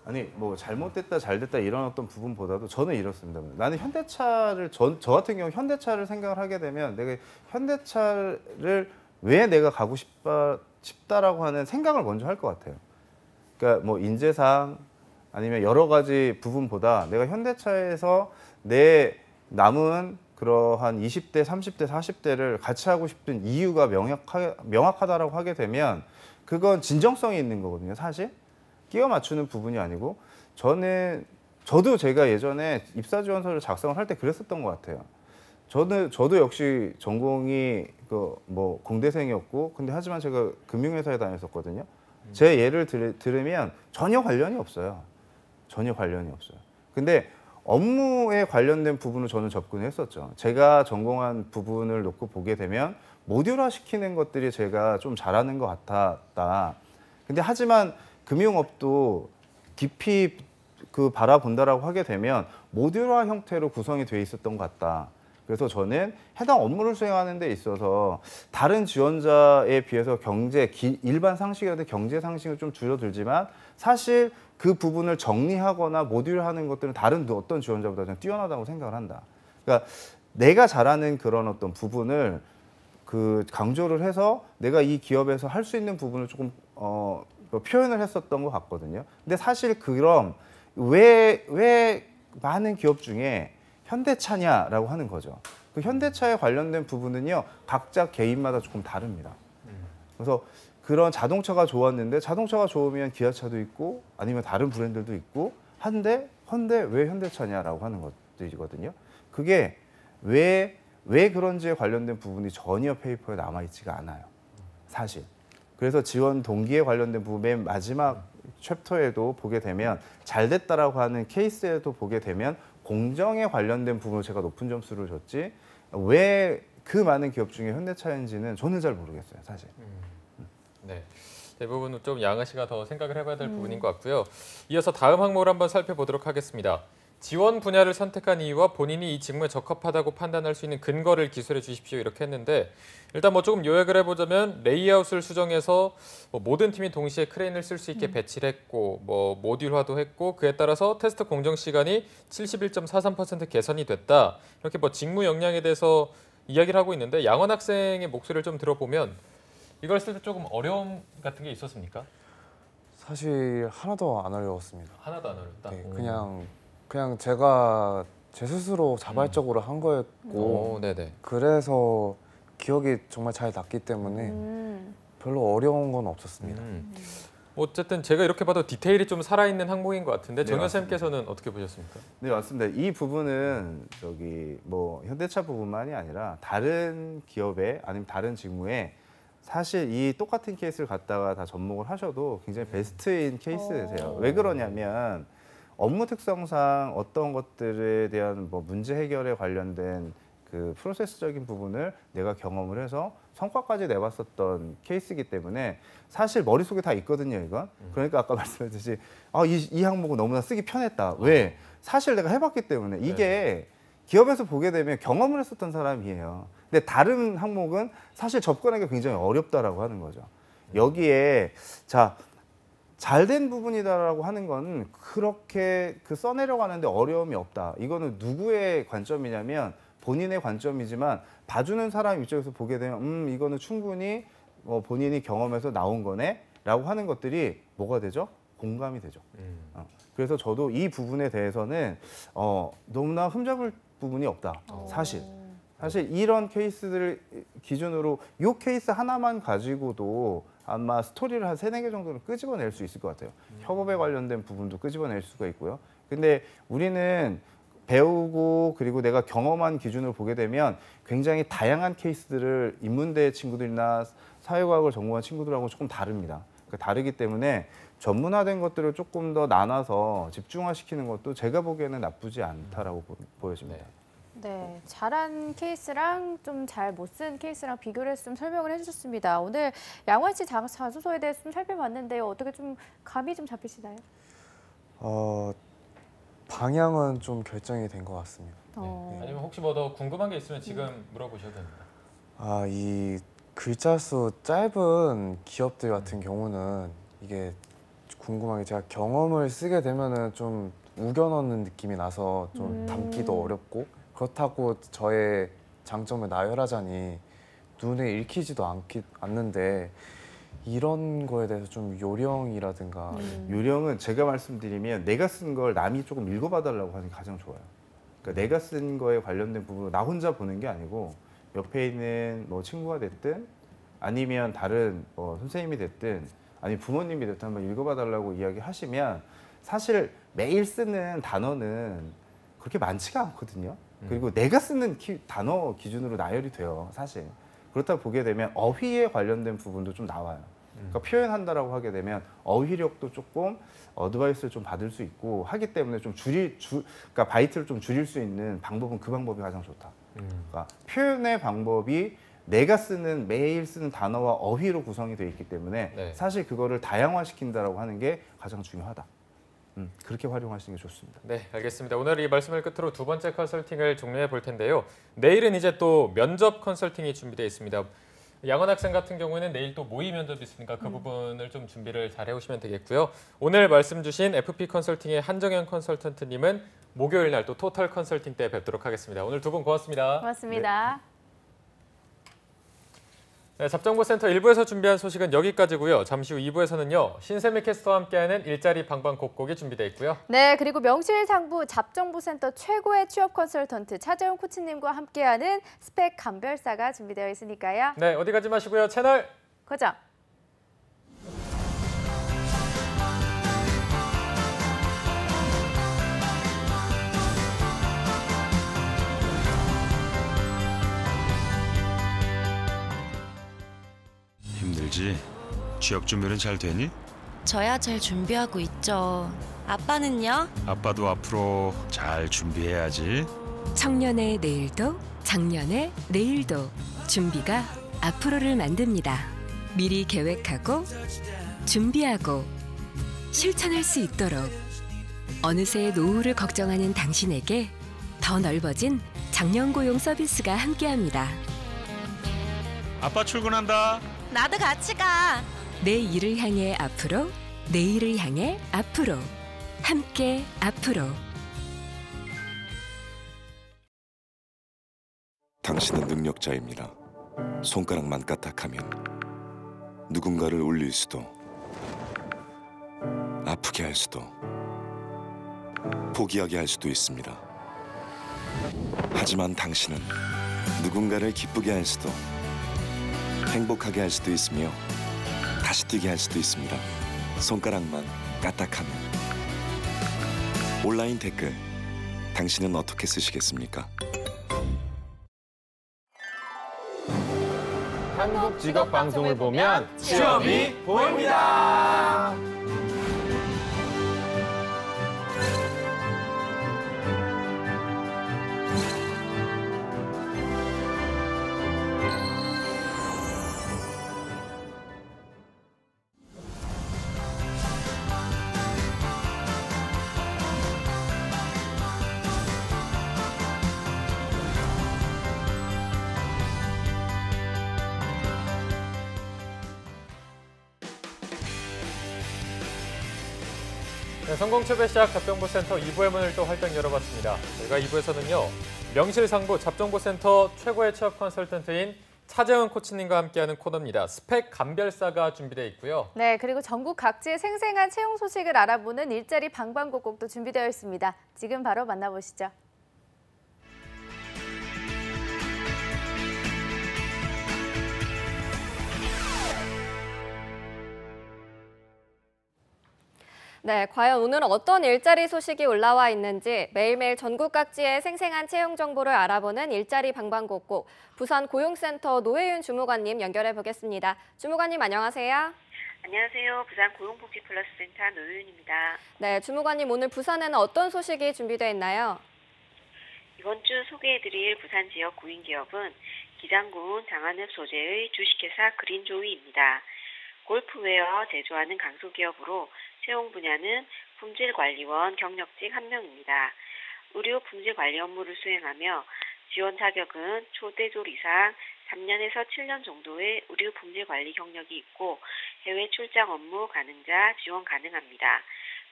S4: 아니 뭐 잘못됐다 잘됐다 이런 어떤 부분보다도 저는 이렇습니다. 나는 현대차를 저 같은 경우 현대차를 생각을 하게 되면 내가 현대차를 왜 내가 가고 싶다라고 하는 생각을 먼저 할 것 같아요. 그러니까 뭐 인재상 아니면 여러 가지 부분보다 내가 현대차에서 내 남은 그러한 20대, 30대, 40대를 같이 하고 싶은 이유가 명확하다라고 하게 되면 그건 진정성이 있는 거거든요, 사실. 끼워 맞추는 부분이 아니고 저도 제가 예전에 입사 지원서를 작성을 할 때 그랬었던 것 같아요. 저도 역시 전공이 그 뭐 공대생이었고 근데 하지만 제가 금융회사에 다녔었거든요. 제 예를 들으면 전혀 관련이 없어요. 전혀 관련이 없어요. 근데 업무에 관련된 부분을 저는 접근했었죠. 제가 전공한 부분을 놓고 보게 되면 모듈화 시키는 것들이 제가 좀 잘하는 것 같았다. 근데 하지만 금융업도 깊이 그 바라본다라고 하게 되면 모듈화 형태로 구성이 돼 있었던 것 같다. 그래서 저는 해당 업무를 수행하는 데 있어서 다른 지원자에 비해서 일반 상식이라든지 경제 상식은 좀 줄어들지만 사실 그 부분을 정리하거나 모듈하는 것들은 다른 어떤 지원자보다 좀 뛰어나다고 생각을 한다. 그러니까 내가 잘하는 그런 어떤 부분을 그 강조를 해서 내가 이 기업에서 할 수 있는 부분을 조금 표현을 했었던 것 같거든요. 근데 사실 그럼 왜 많은 기업 중에 현대차냐라고 하는 거죠. 그 현대차에 관련된 부분은요 각자 개인마다 조금 다릅니다. 그래서 그런 자동차가 좋았는데 자동차가 좋으면 기아차도 있고 아니면 다른 브랜드도 있고 한데 왜 현대차냐라고 하는 것들이거든요. 그게 왜 그런지에 관련된 부분이 전혀 페이퍼에 남아있지가 않아요. 사실. 그래서 지원 동기에 관련된 부분 맨 마지막 챕터에도 보게 되면 잘 됐다라고 하는 케이스에도 보게 되면 공정에 관련된 부분을 제가 높은 점수를 줬지 왜 그 많은 기업 중에 현대차인지는 저는 잘 모르겠어요, 사실.
S1: 네. 대부분 좀 양아 씨가 더 생각을 해봐야 될 부분인 것 같고요. 이어서 다음 항목을 한번 살펴보도록 하겠습니다. 지원 분야를 선택한 이유와 본인이 이 직무에 적합하다고 판단할 수 있는 근거를 기술해 주십시오 이렇게 했는데 일단 뭐 조금 요약을 해보자면 레이아웃을 수정해서 뭐 모든 팀이 동시에 크레인을 쓸 수 있게 배치를 했고 뭐 모듈화도 했고 그에 따라서 테스트 공정 시간이 71.43% 개선이 됐다 이렇게 뭐 직무 역량에 대해서 이야기를 하고 있는데 양원 학생의 목소리를 좀 들어보면 이걸 쓸 때 조금 어려움 같은 게 있었습니까?
S5: 사실 하나도 안 어려웠습니다.
S1: 하나도 안 어렵다.
S5: 네, 그냥 제가 제 스스로 자발적으로 한 거였고
S1: 오, 네네.
S5: 그래서 기억이 정말 잘 났기 때문에 별로 어려운 건 없었습니다.
S1: 어쨌든 제가 이렇게 봐도 디테일이 좀 살아있는 항목인 것 같은데
S4: 네,
S1: 정현쌤께서는 어떻게 보셨습니까?
S4: 네, 맞습니다. 이 부분은 저기 뭐 현대차 부분만이 아니라 다른 기업에 아니면 다른 직무에 사실 이 똑같은 케이스를 갖다가 다 접목을 하셔도 굉장히 베스트인 케이스세요. 왜 그러냐면 업무 특성상 어떤 것들에 대한 뭐 문제 해결에 관련된 그 프로세스적인 부분을 내가 경험을 해서 성과까지 내봤었던 케이스이기 때문에 사실 머릿속에 다 있거든요, 이건. 그러니까 아까 말씀드렸듯이 이 항목은 너무나 쓰기 편했다. 왜? 사실 내가 해봤기 때문에 이게 기업에서 보게 되면 경험을 했었던 사람이에요. 근데 다른 항목은 사실 접근하기가 굉장히 어렵다라고 하는 거죠. 여기에 잘된 부분이다라고 하는 건 그렇게 써내려가는데 어려움이 없다. 이거는 누구의 관점이냐면 본인의 관점이지만 봐주는 사람 입장에서 보게 되면 이거는 충분히 본인이 경험해서 나온 거네 라고 하는 것들이 뭐가 되죠? 공감이 되죠. 그래서 저도 이 부분에 대해서는 너무나 흠잡을 부분이 없다. 사실 이런 케이스들을 기준으로 이 케이스 하나만 가지고도 아마 스토리를 한 3-4개 정도는 끄집어낼 수 있을 것 같아요. 협업에 관련된 부분도 끄집어낼 수가 있고요. 근데 우리는 배우고 그리고 내가 경험한 기준으로 보게 되면 굉장히 다양한 케이스들을 인문대 친구들이나 사회과학을 전공한 친구들하고 조금 다릅니다. 그러니까 다르기 때문에 전문화된 것들을 조금 더 나눠서 집중화시키는 것도 제가 보기에는 나쁘지 않다라고 보여집니다.
S2: 네, 잘한 케이스랑 좀 잘 못 쓴 케이스랑 비교를 해서 좀 설명을 해주셨습니다. 오늘 양원 씨 자소서에 대해서 좀 살펴봤는데요. 어떻게 좀 감이 좀 잡히시나요?
S5: 방향은 좀 결정이 된 것 같습니다.
S1: 아니면 혹시 뭐 더 궁금한 게 있으면 지금 물어보셔도 됩니다.
S5: 이 글자 수 짧은 기업들 같은 경우는 이게 궁금한 게 제가 경험을 쓰게 되면은 좀 우겨 넣는 느낌이 나서 좀 담기도 어렵고 그렇다고 저의 장점을 나열하자니 눈에 읽히지도 않는데 이런 거에 대해서 좀 요령이라든가
S4: 요령은 제가 말씀드리면 내가 쓴 걸 남이 조금 읽어봐달라고 하는 게 가장 좋아요. 그러니까 내가 쓴 거에 관련된 부분을 나 혼자 보는 게 아니고 옆에 있는 뭐 친구가 됐든 아니면 다른 선생님이 됐든 아니면 부모님이 됐든 한번 읽어봐달라고 이야기하시면 사실 매일 쓰는 단어는 그렇게 많지가 않거든요. 그리고 내가 쓰는 단어 기준으로 나열이 돼요, 사실. 그렇다 보게 되면 어휘에 관련된 부분도 좀 나와요. 그러니까 표현한다라고 하게 되면 어휘력도 조금 어드바이스를 좀 받을 수 있고 하기 때문에 좀 그러니까 바이트를 좀 줄일 수 있는 방법은 그 방법이 가장 좋다. 그러니까 표현의 방법이 내가 쓰는 매일 쓰는 단어와 어휘로 구성이 되어 있기 때문에 사실 그거를 다양화시킨다라고 하는 게 가장 중요하다. 그렇게 활용하시는 게 좋습니다.
S1: 네, 알겠습니다. 오늘 이 말씀을 끝으로 두 번째 컨설팅을 종료해 볼 텐데요. 내일은 이제 또 면접 컨설팅이 준비되어 있습니다. 양원 학생 같은 경우에는 내일 또 모의 면접이 있으니까 그 부분을 좀 준비를 잘 해오시면 되겠고요. 오늘 말씀 주신 FP 컨설팅의 한정현 컨설턴트님은 목요일 날 또 토탈 컨설팅 때 뵙도록 하겠습니다. 오늘 두 분 고맙습니다.
S2: 고맙습니다.
S1: 네, 잡정보센터 1부에서 준비한 소식은 여기까지고요. 잠시 후 2부에서는요. 신세미 캐스터와 함께하는 일자리 방방곡곡이 준비되어 있고요.
S2: 네, 그리고 명실상부 잡정보센터 최고의 취업 컨설턴트 차재훈 코치님과 함께하는 스펙 감별사가 준비되어 있으니까요.
S1: 네, 어디 가지 마시고요. 채널
S2: 고정.
S6: 힘들지? 취업 준비는 잘 되니?
S7: 저야 잘 준비하고 있죠. 아빠는요?
S6: 아빠도 앞으로 잘 준비해야지.
S8: 청년의 내일도 작년의 내일도 준비가 앞으로를 만듭니다. 미리 계획하고 준비하고 실천할 수 있도록 어느새 노후를 걱정하는 당신에게 더 넓어진 장년 고용 서비스가 함께합니다.
S6: 아빠 출근한다.
S7: 나도 같이 가.
S8: 내 일을 향해 앞으로, 내일을 향해 앞으로. 함께 앞으로.
S9: 당신은 능력자입니다. 손가락만 까딱하면 누군가를 울릴 수도, 아프게 할 수도, 포기하게 할 수도 있습니다. 하지만 당신은 누군가를 기쁘게 할 수도, 행복하게 할 수도 있으며 다시 뛰게 할 수도 있습니다. 손가락만 까딱하면. 온라인 댓글, 당신은 어떻게 쓰시겠습니까?
S1: 한국 직업 방송을 보면 취업이 보입니다. 네, 성공채배 시작 잡정보센터 2부의 문을 또 활짝 열어봤습니다. 저희가 2부에서는요. 명실상부 잡정보센터 최고의 취업 컨설턴트인 차재훈 코치님과 함께하는 코너입니다. 스펙 감별사가 준비되어 있고요.
S2: 네, 그리고 전국 각지의 생생한 채용 소식을 알아보는 일자리 방방곡곡도 준비되어 있습니다. 지금 바로 만나보시죠.
S10: 네, 과연 오늘은 어떤 일자리 소식이 올라와 있는지 매일매일 전국 각지의 생생한 채용 정보를 알아보는 일자리 방방곡곡, 부산 고용센터 노혜윤 주무관님 연결해 보겠습니다. 주무관님 안녕하세요.
S11: 안녕하세요. 부산 고용복지플러스센터 노혜윤입니다.
S10: 네, 주무관님 오늘 부산에는 어떤 소식이 준비되어 있나요?
S11: 이번 주 소개해드릴 부산 지역 구인기업은 기장군 장안읍 소재의 주식회사 그린조이입니다. 골프웨어 제조하는 강소기업으로 채용 분야는 품질관리원 경력직 1명입니다. 의료 품질관리 업무를 수행하며 지원 자격은 초대졸 이상 3년에서 7년 정도의 의료 품질관리 경력이 있고 해외 출장 업무 가능자 지원 가능합니다.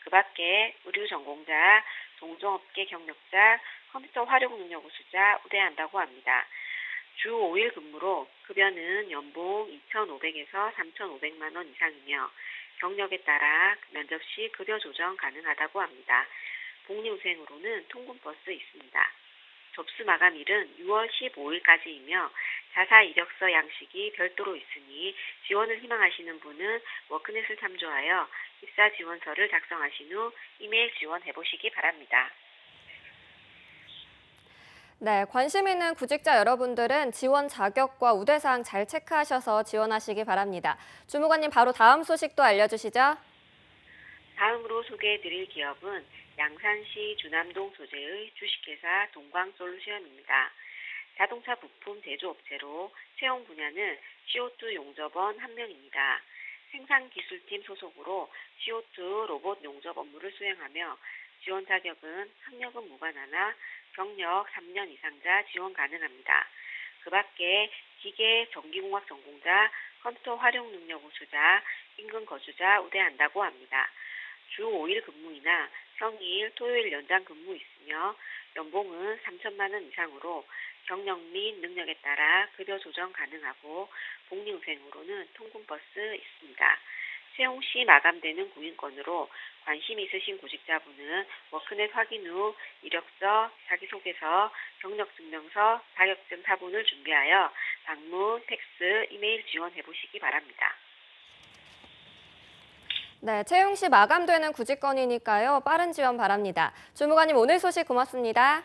S11: 그 밖에 의료 전공자, 동종업계 경력자, 컴퓨터 활용 능력 우수자 우대한다고 합니다. 주 5일 근무로 급여는 연봉 2,500에서 3,500만 원 이상이며 경력에 따라 면접 시 급여 조정 가능하다고 합니다. 복리후생으로는 통근버스 있습니다. 접수 마감일은 6월 15일까지이며 자사 이력서 양식이 별도로 있으니 지원을 희망하시는 분은 워크넷을 참조하여 입사 지원서를 작성하신 후 이메일 지원해보시기 바랍니다.
S10: 네, 관심 있는 구직자 여러분들은 지원 자격과 우대사항 잘 체크하셔서 지원하시기 바랍니다. 주무관님 바로 다음 소식도 알려주시죠.
S11: 다음으로 소개해드릴 기업은 양산시 주남동 소재의 주식회사 동광솔루션입니다. 자동차 부품 제조업체로 채용 분야는 CO2 용접원 1명입니다. 생산기술팀 소속으로 CO2 로봇 용접 업무를 수행하며 지원 자격은 학력은 무관하나 경력 3년 이상자 지원 가능합니다. 그 밖에 기계 전기공학 전공자, 컴퓨터 활용 능력 우수자, 인근 거주자 우대한다고 합니다. 주 5일 근무이나 평일, 토요일 연장 근무 있으며 연봉은 3천만 원 이상으로 경력 및 능력에 따라 급여 조정 가능하고 복리후생으로는 통근버스 있습니다. 채용 시 마감되는 구인권으로 관심 있으신 구직자분은 워크넷 확인 후 이력서, 자기소개서, 경력증명서, 자격증 사본을 준비하여 방문, 팩스, 이메일 지원해보시기 바랍니다.
S10: 네, 채용 시 마감되는 구직권이니까요. 빠른 지원 바랍니다. 주무관님 오늘 소식 고맙습니다.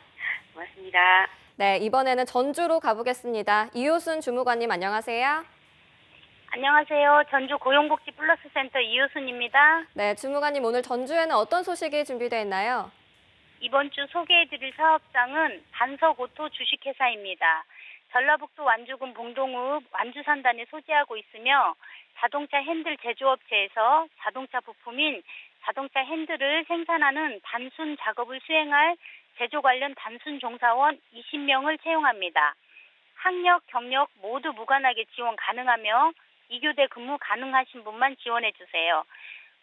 S11: 고맙습니다.
S10: 네, 이번에는 전주로 가보겠습니다. 이효순 주무관님 안녕하세요.
S12: 안녕하세요. 전주 고용복지플러스센터 이효순입니다.
S10: 네, 주무관님 오늘 전주에는 어떤 소식이 준비되어 있나요?
S12: 이번 주 소개해드릴 사업장은 반석오토 주식회사입니다. 전라북도 완주군 봉동읍 완주산단에 소재하고 있으며 자동차 핸들 제조업체에서 자동차 부품인 자동차 핸들을 생산하는 단순 작업을 수행할 제조 관련 단순 종사원 20명을 채용합니다. 학력, 경력 모두 무관하게 지원 가능하며 2교대 근무 가능하신 분만 지원해 주세요.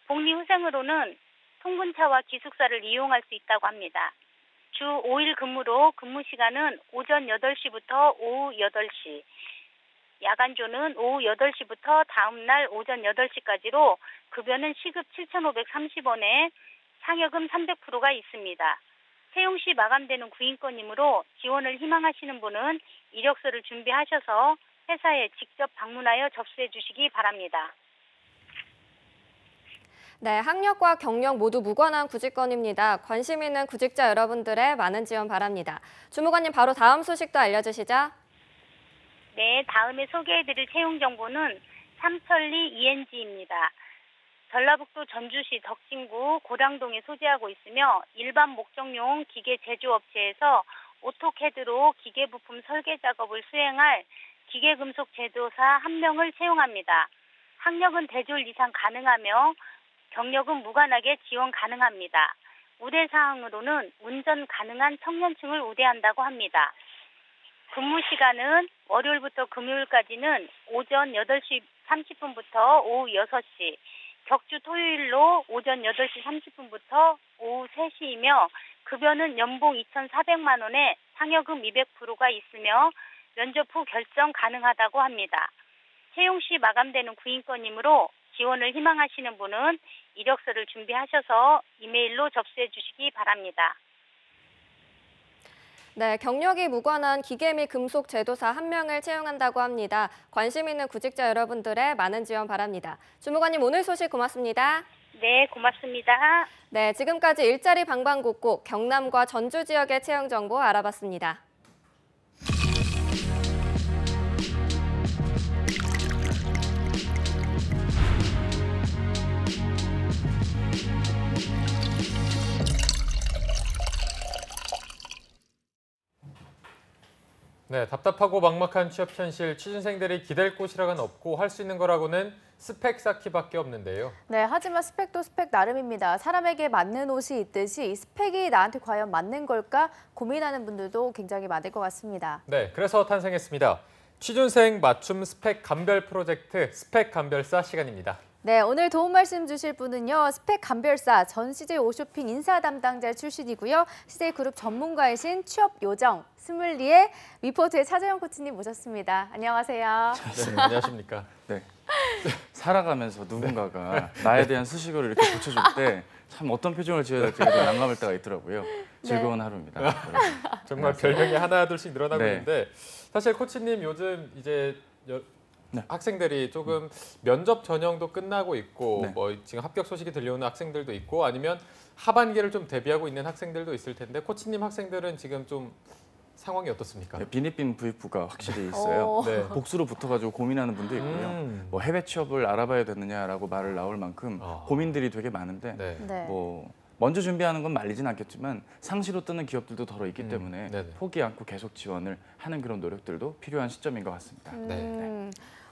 S12: 복리후생으로는 통근차와 기숙사를 이용할 수 있다고 합니다. 주 5일 근무로 근무 시간은 오전 8시부터 오후 8시, 야간조는 오후 8시부터 다음날 오전 8시까지로 급여는 시급 7,530원에 상여금 300%가 있습니다. 채용 시 마감되는 구인권이므로 지원을 희망하시는 분은 이력서를 준비하셔서 회사에 직접 방문하여 접수해 주시기 바랍니다.
S10: 네, 학력과 경력 모두 무관한 구직권입니다. 관심 있는 구직자 여러분들의 많은 지원 바랍니다. 주무관님 바로 다음 소식도 알려주시죠.
S12: 네, 다음에 소개해드릴 채용 정보는 삼천리 ENG입니다. 전라북도 전주시 덕진구 고량동에 소재하고 있으며 일반 목적용 기계 제조업체에서 오토캐드로 기계 부품 설계 작업을 수행할 기계금속 제조사 1명을 채용합니다. 학력은 대졸 이상 가능하며 경력은 무관하게 지원 가능합니다. 우대 사항으로는 운전 가능한 청년층을 우대한다고 합니다. 근무 시간은 월요일부터 금요일까지는 오전 8시 30분부터 오후 6시, 격주 토요일로 오전 8시 30분부터 오후 3시이며 급여는 연봉 2,400만 원에 상여금 200%가 있으며 면접 후 결정 가능하다고 합니다. 채용 시 마감되는 구인권이므로 지원을 희망하시는 분은 이력서를 준비하셔서 이메일로 접수해 주시기 바랍니다.
S10: 네, 경력이 무관한 기계 및 금속 제조사 1명을 채용한다고 합니다. 관심 있는 구직자 여러분들의 많은 지원 바랍니다. 주무관님 오늘 소식 고맙습니다.
S12: 네, 고맙습니다.
S10: 네, 지금까지 일자리 방방곡곡 경남과 전주 지역의 채용 정보 알아봤습니다.
S1: 네, 답답하고 막막한 취업 현실, 취준생들이 기댈 곳이라고는 없고 할 수 있는 거라고는 스펙 쌓기밖에 없는데요.
S2: 네, 하지만 스펙도 스펙 나름입니다. 사람에게 맞는 옷이 있듯이 이 스펙이 나한테 과연 맞는 걸까 고민하는 분들도 굉장히 많을 것 같습니다.
S1: 네, 그래서 탄생했습니다. 취준생 맞춤 스펙 감별 프로젝트 스펙 감별사 시간입니다.
S2: 네, 오늘 도움 말씀 주실 분은요. 스펙 감별사 전 CJ 오쇼핑 인사 담당자 출신이고요. CJ 그룹 전문가이신 취업 요정 스물리의 위포트의 차재영 코치님 모셨습니다. 안녕하세요.
S1: 네, 안녕하십니까.
S13: 네. 살아가면서 누군가가 나에 대한 수식어를 이렇게 붙여줄 때 참 어떤 표정을 지어야 될지 난감할 때가 있더라고요. 즐거운 하루입니다.
S1: 정말 별명이 하나둘씩 늘어나고
S13: 네.
S1: 있는데 사실 코치님 요즘 이제 학생들이 조금 면접 전형도 끝나고 있고
S13: 네.
S1: 뭐 지금 합격 소식이 들려오는 학생들도 있고 아니면 하반기를 좀 대비하고 있는 학생들도 있을 텐데 코치님 학생들은 지금 좀 상황이 어떻습니까?
S13: 네, 비니빈 부익부가 확실히 있어요.
S1: 네.
S13: 복수로 붙어가지고 고민하는 분도 있고요. 뭐 해외 취업을 알아봐야 되느냐라고 말을 나올 만큼 고민들이 되게 많은데
S2: 네.
S13: 뭐 먼저 준비하는 건 말리진 않겠지만 상시로 뜨는 기업들도 더러 있기 때문에
S1: 네네.
S13: 포기 않고 계속 지원을 하는 그런 노력들도 필요한 시점인 것 같습니다.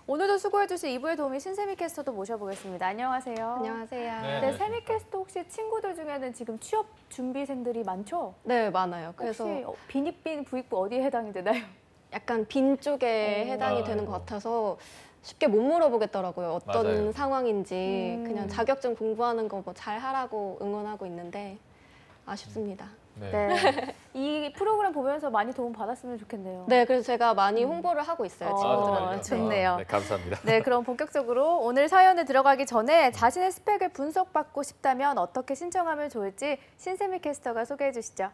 S2: 오늘도 수고해 주실 2부의 도우미 신세미 캐스터도 모셔보겠습니다. 안녕하세요.
S10: 안녕하세요.
S2: 네, 세미 캐스터 혹시 친구들 중에는 지금 취업 준비생들이 많죠?
S10: 네, 많아요. 그래서
S2: 혹시 비니빈 부익부 어디에 해당이 되나요?
S10: 약간 빈 쪽에 해당이 되는 것 같아서 쉽게 못 물어보겠더라고요. 어떤
S1: 맞아요.
S10: 상황인지 그냥 자격증 공부하는 거 뭐 잘하라고 응원하고 있는데 아쉽습니다.
S2: 네. 이 프로그램 보면서 많이 도움 받았으면 좋겠네요.
S10: 네, 그래서 제가 많이 홍보를 하고 있어요, 친구들한테.
S2: 좋네요.
S1: 네, 감사합니다.
S2: 네, 그럼 본격적으로 오늘 사연에 들어가기 전에 자신의 스펙을 분석받고 싶다면 어떻게 신청하면 좋을지 신세미 캐스터가 소개해 주시죠.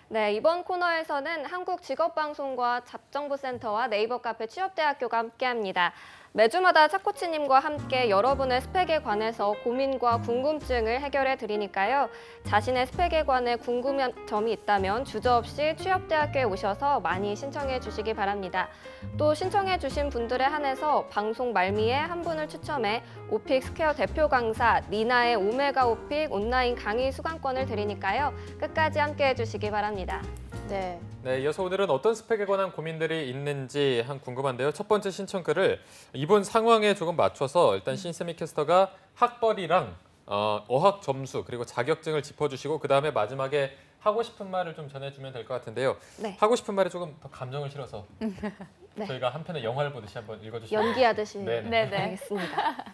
S10: 네, 이번 코너에서는 한국직업방송과 잡정보센터와 네이버 카페 취업대학교가 함께합니다. 매주마다 차코치님과 함께 여러분의 스펙에 관해서 고민과 궁금증을 해결해 드리니까요. 자신의 스펙에 관해 궁금한 점이 있다면 주저없이 취업대학교에 오셔서 많이 신청해 주시기 바랍니다. 또 신청해 주신 분들에 한해서 방송 말미에 한 분을 추첨해 오픽 스퀘어 대표 강사 니나의 오메가 오픽 온라인 강의 수강권을 드리니까요. 끝까지 함께해 주시기 바랍니다.
S2: 네.
S1: 네, 이어서 오늘은 어떤 스펙에 관한 고민들이 있는지 궁금한데요. 첫 번째 신청글을 이번 상황에 조금 맞춰서 일단 신세미 캐스터가 학벌이랑 어학 점수 그리고 자격증을 짚어주시고 그 다음에 마지막에 하고 싶은 말을 좀 전해주면 될 것 같은데요.
S10: 네.
S1: 하고 싶은 말에 조금 더 감정을 실어서
S10: 네.
S1: 저희가 한 편의 영화를 보듯이 한번 읽어주시면
S10: 연기하듯이.
S1: 네네.
S10: 알겠습니다.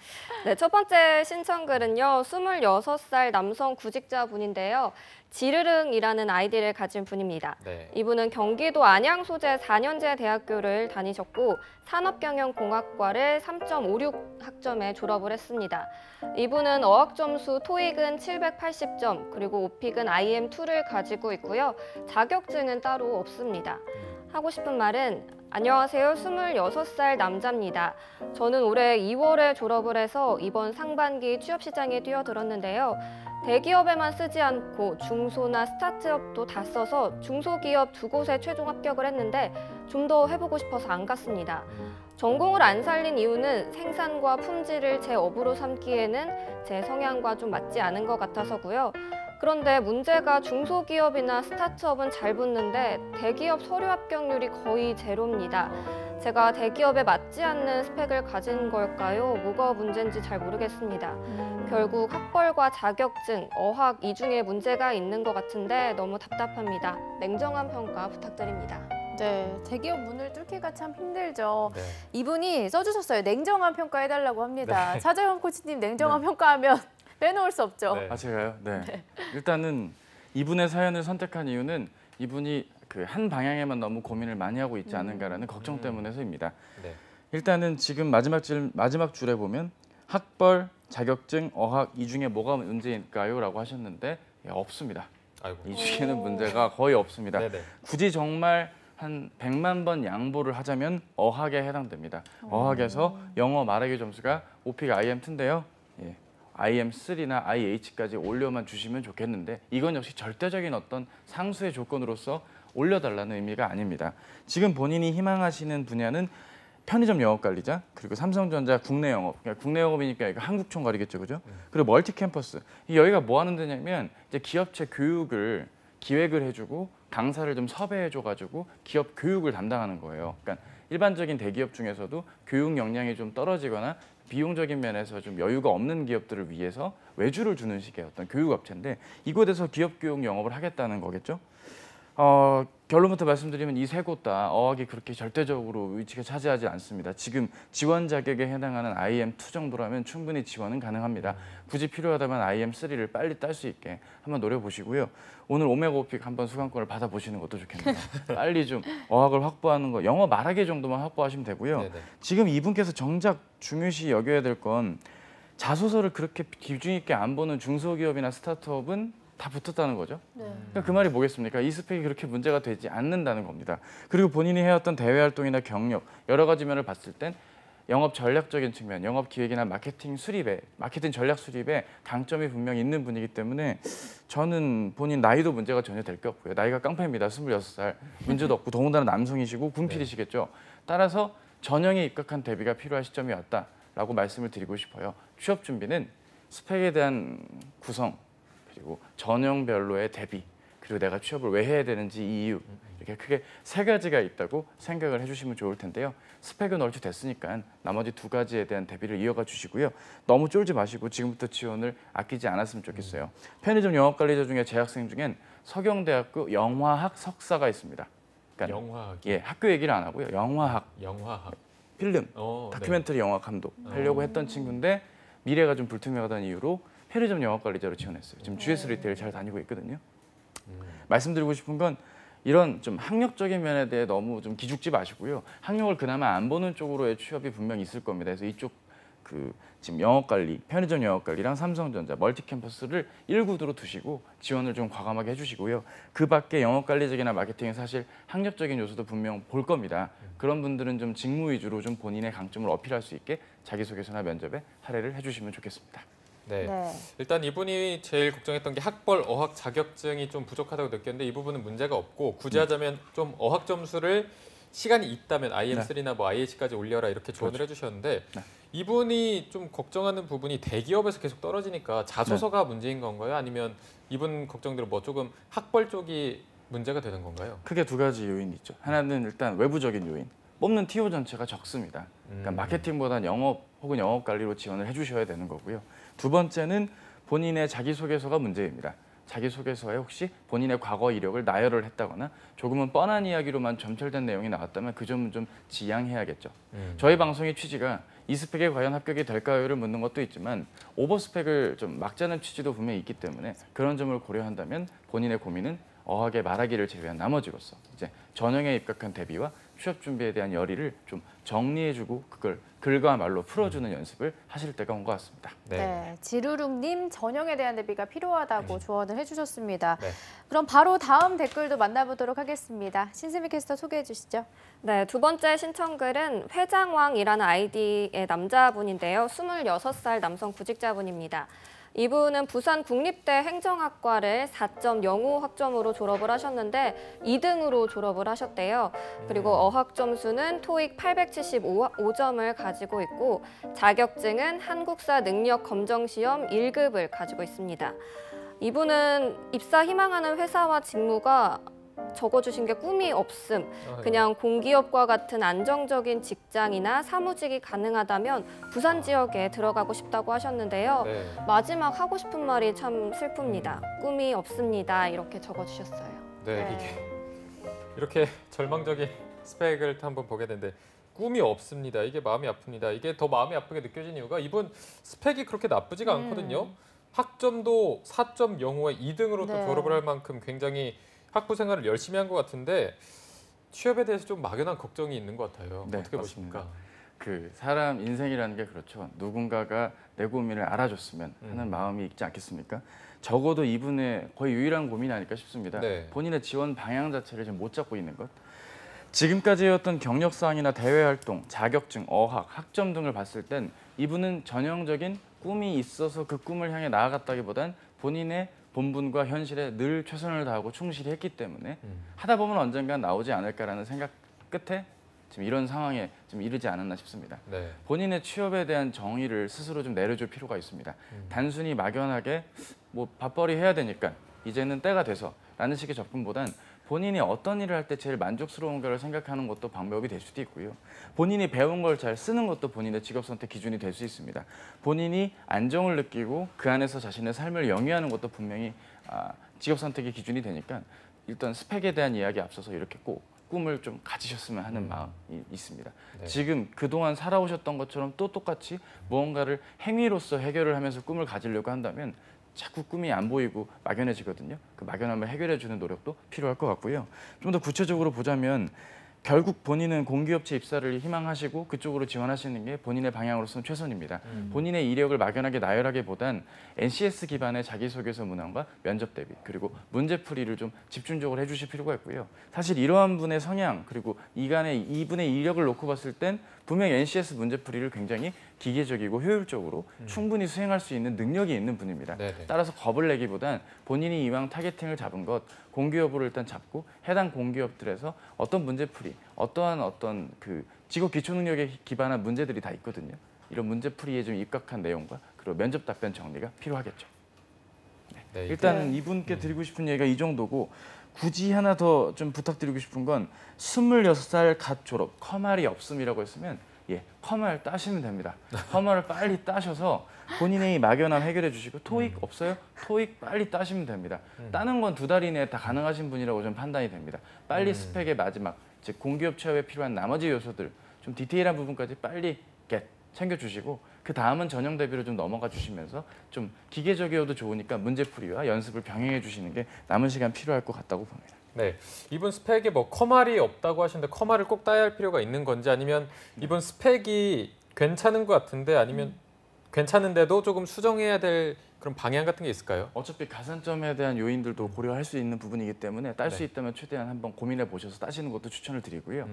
S10: 네, 첫 번째 신청글은요. 26살 남성 구직자분인데요. 지르릉이라는 아이디를 가진 분입니다.
S1: 네.
S10: 이분은 경기도 안양 소재 4년제 대학교를 다니셨고 산업경영공학과를 3.56 학점에 졸업을 했습니다. 이분은 어학 점수 토익은 780점, 그리고 오픽은 IM2를 가지고 있고요. 자격증은 따로 없습니다. 하고 싶은 말은 안녕하세요. 26살 남자입니다. 저는 올해 2월에 졸업을 해서 이번 상반기 취업시장에 뛰어들었는데요. 대기업에만 쓰지 않고 중소나 스타트업도 다 써서 중소기업 2곳에 최종 합격을 했는데 좀 더 해보고 싶어서 안 갔습니다. 전공을 안 살린 이유는 생산과 품질을 제 업으로 삼기에는 제 성향과 좀 맞지 않은 것 같아서고요. 그런데 문제가 중소기업이나 스타트업은 잘 붙는데 대기업 서류 합격률이 거의 제로입니다. 제가 대기업에 맞지 않는 스펙을 가진 걸까요? 뭐가 문제인지 잘 모르겠습니다. 결국 학벌과 자격증, 어학 이 중에 문제가 있는 것 같은데 너무 답답합니다. 냉정한 평가 부탁드립니다.
S2: 네, 대기업 문을 뚫기가 참 힘들죠.
S1: 네.
S2: 이분이 써주셨어요. 냉정한 평가해달라고 합니다.
S1: 네.
S2: 차재현 코치님 냉정한 평가하면 빼놓을 수 없죠.
S1: 네.
S13: 아 제가요? 네. 일단은 이분의 사연을 선택한 이유는 이분이 그 한 방향에만 너무 고민을 많이 하고 있지 않은가라는 걱정 때문에서입니다.
S1: 네.
S13: 일단은 지금 마지막 줄에 보면 학벌, 자격증, 어학 이 중에 뭐가 문제일까요? 라고 하셨는데 없습니다.
S1: 아이고.
S13: 이 중에는 문제가 거의 없습니다.
S1: 네네.
S13: 굳이 정말 한 100만 번 양보를 하자면 어학에 해당됩니다. 어학에서 영어 말하기 점수가 오픽 IM2인데요. 예. IM3나 IH까지 올려만 주시면 좋겠는데 이건 역시 절대적인 어떤 상수의 조건으로서 올려달라는 의미가 아닙니다. 지금 본인이 희망하시는 분야는 편의점 영업관리자, 그리고 삼성전자 국내 영업, 그러니까 국내 영업이니까 이거 한국 총괄이겠죠, 그죠? 그리고 멀티 캠퍼스. 여기가 뭐 하는 데냐면 이제 기업체 교육을 기획을 해주고 강사를 좀 섭외해줘가지고 기업 교육을 담당하는 거예요. 그러니까 일반적인 대기업 중에서도 교육 역량이 좀 떨어지거나 비용적인 면에서 좀 여유가 없는 기업들을 위해서 외주를 주는 식의 어떤 교육업체인데 이곳에서 기업 교육 영업을 하겠다는 거겠죠. 결론부터 말씀드리면 이 세 곳 다 어학이 그렇게 절대적으로 위치가 차지하지 않습니다. 지금 지원 자격에 해당하는 IM2 정도라면 충분히 지원은 가능합니다. 굳이 필요하다면 IM3를 빨리 딸 수 있게 한번 노려보시고요. 오늘 오메가 오픽 한번 수강권을 받아보시는 것도 좋겠네요. 빨리 좀 어학을 확보하는 거, 영어 말하기 정도만 확보하시면 되고요.
S1: 네네.
S13: 지금 이분께서 정작 중요시 여겨야 될 건 자소서를 그렇게 비중 있게 안 보는 중소기업이나 스타트업은 다 붙었다는 거죠. 그러니까 그 말이 뭐겠습니까? 이 스펙이 그렇게 문제가 되지 않는다는 겁니다. 그리고 본인이 해왔던 대외 활동이나 경력 여러 가지 면을 봤을 땐 영업 전략적인 측면, 영업 기획이나 마케팅 수립에, 마케팅 전략 수립에 강점이 분명히 있는 분이기 때문에 저는 본인 나이도 문제가 전혀 될 게 없고요. 나이가 깡패입니다. 26살. 문제도 없고 더군다나 남성이시고 군필이시겠죠. 따라서 전형에 입각한 대비가 필요한 시점이었다라고 말씀을 드리고 싶어요. 취업 준비는 스펙에 대한 구성, 그리고 전형별로의 대비, 그리고 내가 취업을 왜 해야 되는지 이 이유, 이렇게 크게 세 가지가 있다고 생각을 해주시면 좋을 텐데요. 스펙은 얼추 됐으니까 나머지 두 가지에 대한 대비를 이어가 주시고요. 너무 쫄지 마시고 지금부터 지원을 아끼지 않았으면 좋겠어요. 편의점 영업관리자 중에 재학생 중엔 서경대학교 영화학 석사가 있습니다. 그러니까
S1: 영화학.
S13: 예, 학교 얘기를 안 하고요. 영화학. 필름, 다큐멘터리 영화 감독 하려고 했던 친구인데 미래가 좀 불투명하다는 이유로 편의점 영업관리자로 지원했어요. 지금 GS 리테일 잘 다니고 있거든요. 말씀드리고 싶은 건 이런 좀 학력적인 면에 대해 너무 좀 기죽지 마시고요. 학력을 그나마 안 보는 쪽으로의 취업이 분명히 있을 겁니다. 그래서 이쪽 지금 영업관리, 편의점 영업관리랑 삼성전자, 멀티캠퍼스를 1구도로 두시고 지원을 좀 과감하게 해주시고요. 그 밖에 영업관리직이나 마케팅은 사실 학력적인 요소도 분명 볼 겁니다. 그런 분들은 좀 직무 위주로 좀 본인의 강점을 어필할 수 있게 자기소개서나 면접에 할애를 해주시면 좋겠습니다.
S1: 네. 일단 이분이 제일 걱정했던 게 학벌, 어학 자격증이 좀 부족하다고 느꼈는데 이 부분은 문제가 없고 굳이 하자면 좀 어학 점수를 시간이 있다면 IM3나 뭐 IH까지 올려라 이렇게 조언을 해주셨는데 이분이 좀 걱정하는 부분이 대기업에서 계속 떨어지니까 자소서가 문제인 건가요? 아니면 이분 걱정대로 뭐 조금 학벌 쪽이 문제가 되는 건가요?
S13: 크게 두 가지 요인이 있죠. 하나는 일단 외부적인 요인. 뽑는 TO 전체가 적습니다. 그러니까 마케팅보다는 영업 혹은 영업 관리로 지원을 해주셔야 되는 거고요. 두 번째는 본인의 자기소개서가 문제입니다. 자기소개서에 혹시 본인의 과거 이력을 나열을 했다거나 조금은 뻔한 이야기로만 점철된 내용이 나왔다면 그 점은 좀 지양해야겠죠. 저희 방송의 취지가 이 스펙에 과연 합격이 될까요를 묻는 것도 있지만 오버 스펙을 좀 막자는 취지도 분명히 있기 때문에 그런 점을 고려한다면 본인의 고민은 어학의 말하기를 제외한 나머지로서 이제 전형에 입각한 대비와 취업 준비에 대한 열의를 좀 정리해주고 그걸 글과 말로 풀어주는 연습을 하실 때가 온 것 같습니다.
S2: 네, 지루룩님 전형에 대한 대비가 필요하다고 조언을 해주셨습니다.
S1: 네.
S2: 그럼 바로 다음 댓글도 만나보도록 하겠습니다. 신수미 캐스터 소개해 주시죠.
S10: 네, 두 번째 신청글은 회장왕이라는 아이디의 남자분인데요. 26살 남성 구직자분입니다. 이분은 부산 국립대 행정학과를 4.05 학점으로 졸업을 하셨는데 2등으로 졸업을 하셨대요. 그리고 어학 점수는 토익 875점을 가지고 있고 자격증은 한국사 능력 검정 시험 1급을 가지고 있습니다. 이분은 입사 희망하는 회사와 직무가 적어주신 게 꿈이 없음, 그냥 공기업과 같은 안정적인 직장이나 사무직이 가능하다면 부산 지역에 들어가고 싶다고 하셨는데요.
S1: 네.
S10: 마지막 하고 싶은 말이 참 슬픕니다. 꿈이 없습니다. 이렇게 적어주셨어요.
S1: 네, 이게 이렇게 절망적인 스펙을 한번 보게 되는데 꿈이 없습니다. 이게 마음이 아픕니다. 이게 더 마음이 아프게 느껴진 이유가 이분 스펙이 그렇게 나쁘지가 않거든요. 학점도 4.05에 2등으로 또 졸업을 할 만큼 굉장히 학부 생활을 열심히 한 것 같은데 취업에 대해서 좀 막연한 걱정이 있는 것 같아요.
S13: 네,
S1: 어떻게
S13: 맞습니다.
S1: 보십니까?
S13: 그 사람 인생이라는 게 그렇죠. 누군가가 내 고민을 알아줬으면 하는 마음이 있지 않겠습니까? 적어도 이분의 거의 유일한 고민이 아닐까 싶습니다.
S1: 네.
S13: 본인의 지원 방향 자체를 지금 못 잡고 있는 것. 지금까지 해왔던 경력사항이나 대외활동, 자격증, 어학, 학점 등을 봤을 땐 이분은 전형적인 꿈이 있어서 그 꿈을 향해 나아갔다기보단 본인의 본분과 현실에 늘 최선을 다하고 충실히 했기 때문에 하다 보면 언젠가 나오지 않을까라는 생각 끝에 지금 이런 상황에 좀 이르지 않았나 싶습니다.
S1: 네.
S13: 본인의 취업에 대한 정의를 스스로 좀 내려줄 필요가 있습니다. 단순히 막연하게 뭐 밥벌이 해야 되니까 이제는 때가 돼서 라는 식의 접근보단 본인이 어떤 일을 할 때 제일 만족스러운가를 생각하는 것도 방법이 될 수도 있고요. 본인이 배운 걸 잘 쓰는 것도 본인의 직업 선택 기준이 될 수 있습니다. 본인이 안정을 느끼고 그 안에서 자신의 삶을 영위하는 것도 분명히 직업 선택의 기준이 되니까 일단 스펙에 대한 이야기에 앞서서 이렇게 꼭 꿈을 좀 가지셨으면 하는 마음이 있습니다.
S1: 네.
S13: 지금 그동안 살아오셨던 것처럼 또 똑같이 무언가를 행위로서 해결을 하면서 꿈을 가지려고 한다면 자꾸 꿈이 안 보이고 막연해지거든요. 그 막연함을 해결해주는 노력도 필요할 것 같고요. 좀 더 구체적으로 보자면 결국 본인은 공기업체 입사를 희망하시고 그쪽으로 지원하시는 게 본인의 방향으로서는 최선입니다. 본인의 이력을 막연하게 나열하기보단 NCS 기반의 자기소개서 문항과 면접 대비 그리고 문제풀이를 좀 집중적으로 해주실 필요가 있고요. 사실 이러한 분의 성향 그리고 이분의 이력을 놓고 봤을 땐 분명히 NCS 문제풀이를 굉장히 기계적이고 효율적으로 충분히 수행할 수 있는 능력이 있는 분입니다.
S1: 네네.
S13: 따라서 겁을 내기보단 본인이 이왕 타겟팅을 잡은 것 공기업으로 일단 잡고 해당 공기업들에서 어떤 문제풀이, 어떤 그 직업 기초 능력에 기반한 문제들이 다 있거든요. 이런 문제풀이에 좀 입각한 내용과 그리고 면접 답변 정리가 필요하겠죠.
S1: 네,
S13: 일단은 이분께 드리고 싶은 얘기가 이 정도고 굳이 하나 더 좀 부탁드리고 싶은 건 26살 갓 졸업, 커말이 없음이라고 했으면 커말 따시면 됩니다. 커말을 빨리 따셔서 본인의 막연함 해결해 주시고 토익 없어요? 토익 빨리 따시면 됩니다. 따는 건 2달 이내에 다 가능하신 분이라고 좀 판단이 됩니다. 빨리 스펙의 마지막, 즉 공기업 취업에 필요한 나머지 요소들 좀 디테일한 부분까지 빨리 챙겨주시고 그 다음은 전형 대비로 좀 넘어가 주시면서 좀 기계적이어도 좋으니까 문제풀이와 연습을 병행해 주시는 게 남은 시간 필요할 것 같다고 봅니다.
S1: 네, 이분 스펙에 뭐 커말이 없다고 하시는데 커말을 꼭 따야 할 필요가 있는 건지 아니면 이분 스펙이 괜찮은 것 같은데 아니면 괜찮은데도 조금 수정해야 될 그런 방향 같은 게 있을까요?
S13: 어차피 가산점에 대한 요인들도 고려할 수 있는 부분이기 때문에 딸 수 있다면 최대한 한번 고민해 보셔서 따시는 것도 추천을 드리고요.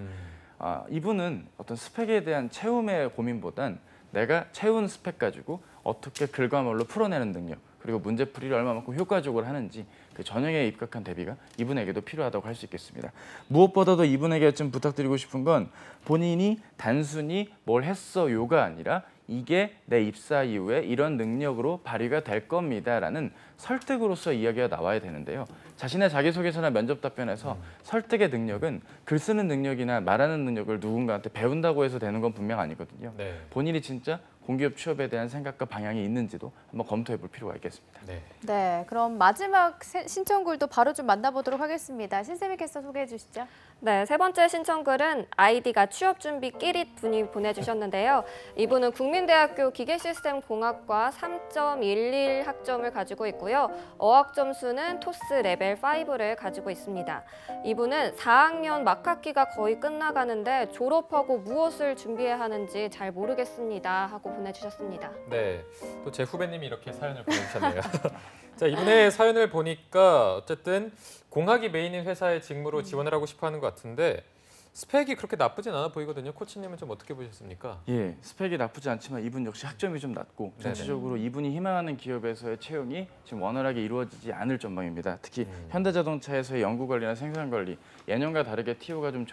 S13: 이분은 어떤 스펙에 대한 채움의 고민보단 내가 채운 스펙 가지고 어떻게 글과 말로 풀어내는 능력 그리고 문제풀이를 얼마만큼 효과적으로 하는지 그 전형에 입각한 대비가 이분에게도 필요하다고 할 수 있겠습니다. 무엇보다도 이분에게 좀 부탁드리고 싶은 건 본인이 단순히 뭘 했어요가 아니라 이게 내 입사 이후에 이런 능력으로 발휘가 될 겁니다라는 설득으로서 이야기가 나와야 되는데요. 자신의 자기소개서나 면접 답변에서 설득의 능력은 글 쓰는 능력이나 말하는 능력을 누군가한테 배운다고 해서 되는 건 분명 아니거든요.
S1: 네.
S13: 본인이 진짜 공기업 취업에 대한 생각과 방향이 있는지도 한번 검토해 볼 필요가 있겠습니다.
S2: 네, 그럼 마지막 신청글도 바로 좀 만나보도록 하겠습니다. 신세미 캐스터 소개해 주시죠.
S10: 네, 세 번째 신청글은 아이디가 취업준비 끼릿 분이 보내주셨는데요. 이분은 국민대학교 기계시스템공학과 3.11 학점을 가지고 있고요. 어학 점수는 토스 레벨 5를 가지고 있습니다. 이분은 4학년 막학기가 거의 끝나가는데 졸업하고 무엇을 준비해야 하는지 잘 모르겠습니다 하고 보내주셨습니다.
S1: 네, 또 제 후배님이 이렇게 사연을 보내주셨네요. 자, 이분의 사연을 보니까 어쨌든 공학이 메인인 회사에 직무로 지원을 하고 싶어하는 것 같은데 스펙이 그렇게 나쁘진 않아 보이거든요. 코치님은 좀 어떻게 보셨습니까?
S13: 예, 스펙이 나쁘지 않지만 이분 역시 학점이 좀 낮고 전체적으로 이분이 희망하는 기업에서의 채용이 지금 원활하게 이루어지지 않을 전망입니다. 특히 현대자동차에서의 연구관리나 생산관리, 예년과 다르게 TO가 좀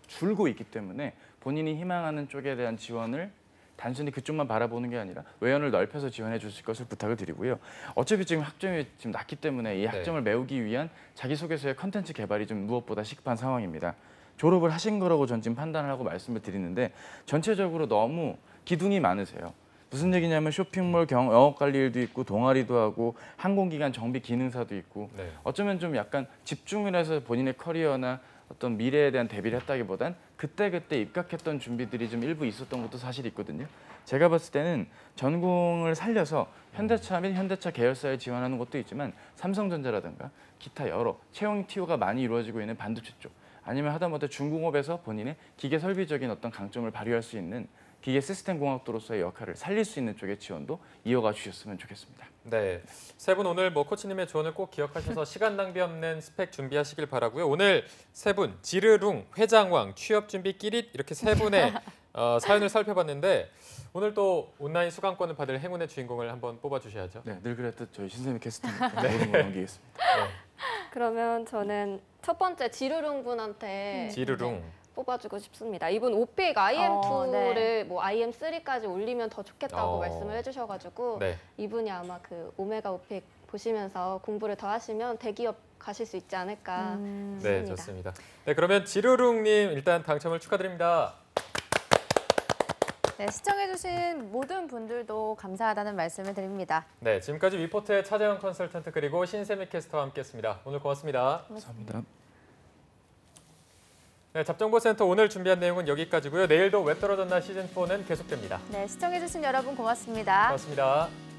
S13: 줄고 있기 때문에 본인이 희망하는 쪽에 대한 지원을 단순히 그쪽만 바라보는 게 아니라 외연을 넓혀서 지원해 주실 것을 부탁을 드리고요. 어차피 지금 학점이 지금 낮기 때문에 이 학점을 메우기 위한 자기소개서의 컨텐츠 개발이 좀 무엇보다 시급한 상황입니다. 졸업을 하신 거라고 전 지금 판단을 하고 말씀을 드리는데 전체적으로 너무 기둥이 많으세요. 무슨 얘기냐면 쇼핑몰 영업관리 일도 있고 동아리도 하고 항공기관 정비 기능사도 있고 어쩌면 좀 약간 집중을 해서 본인의 커리어나 어떤 미래에 대한 대비를 했다기보단 그때그때 입각했던 준비들이 좀 일부 있었던 것도 사실 있거든요. 제가 봤을 때는 전공을 살려서 현대차 및 현대차 계열사에 지원하는 것도 있지만 삼성전자라든가 기타 여러 채용 TO가 많이 이루어지고 있는 반도체 쪽 아니면 하다못해 중공업에서 본인의 기계 설비적인 어떤 강점을 발휘할 수 있는 기계 시스템 공학도로서의 역할을 살릴 수 있는 쪽의 지원도 이어가 주셨으면 좋겠습니다.
S1: 네, 세 분 오늘 코치님의 조언을 꼭 기억하셔서 시간 낭비 없는 스펙 준비하시길 바라고요. 오늘 세 분 지르룽, 회장왕, 취업 준비 끼릿 이렇게 세 분의 사연을 살펴봤는데 오늘 또 온라인 수강권을 받을 행운의 주인공을 한번 뽑아주셔야죠.
S13: 네, 늘 그랬듯 저희 신세미 캐스터님께 모든 걸 넘기겠습니다.
S10: 그러면 저는 첫 번째 지르룽 분한테
S1: 지르룽.
S10: 뽑아주고 싶습니다. 이분 오픽 IM2를 뭐 IM3까지 올리면 더 좋겠다고 말씀을 해주셔가지고 이분이 아마 그 오메가 오픽 보시면서 공부를 더 하시면 대기업 가실 수 있지 않을까 싶습니다.
S1: 네, 좋습니다. 네, 그러면 지르룽님 일단 당첨을 축하드립니다.
S2: 네, 시청해주신 모든 분들도 감사하다는 말씀을 드립니다.
S1: 네, 지금까지 위포트의 차재현 컨설턴트 그리고 신세미 캐스터와 함께했습니다. 오늘 고맙습니다.
S13: 감사합니다.
S1: 네, 잡정보센터 오늘 준비한 내용은 여기까지고요. 내일도 왜 떨어졌나 시즌4는 계속됩니다.
S2: 네, 시청해주신 여러분 고맙습니다.
S1: 고맙습니다.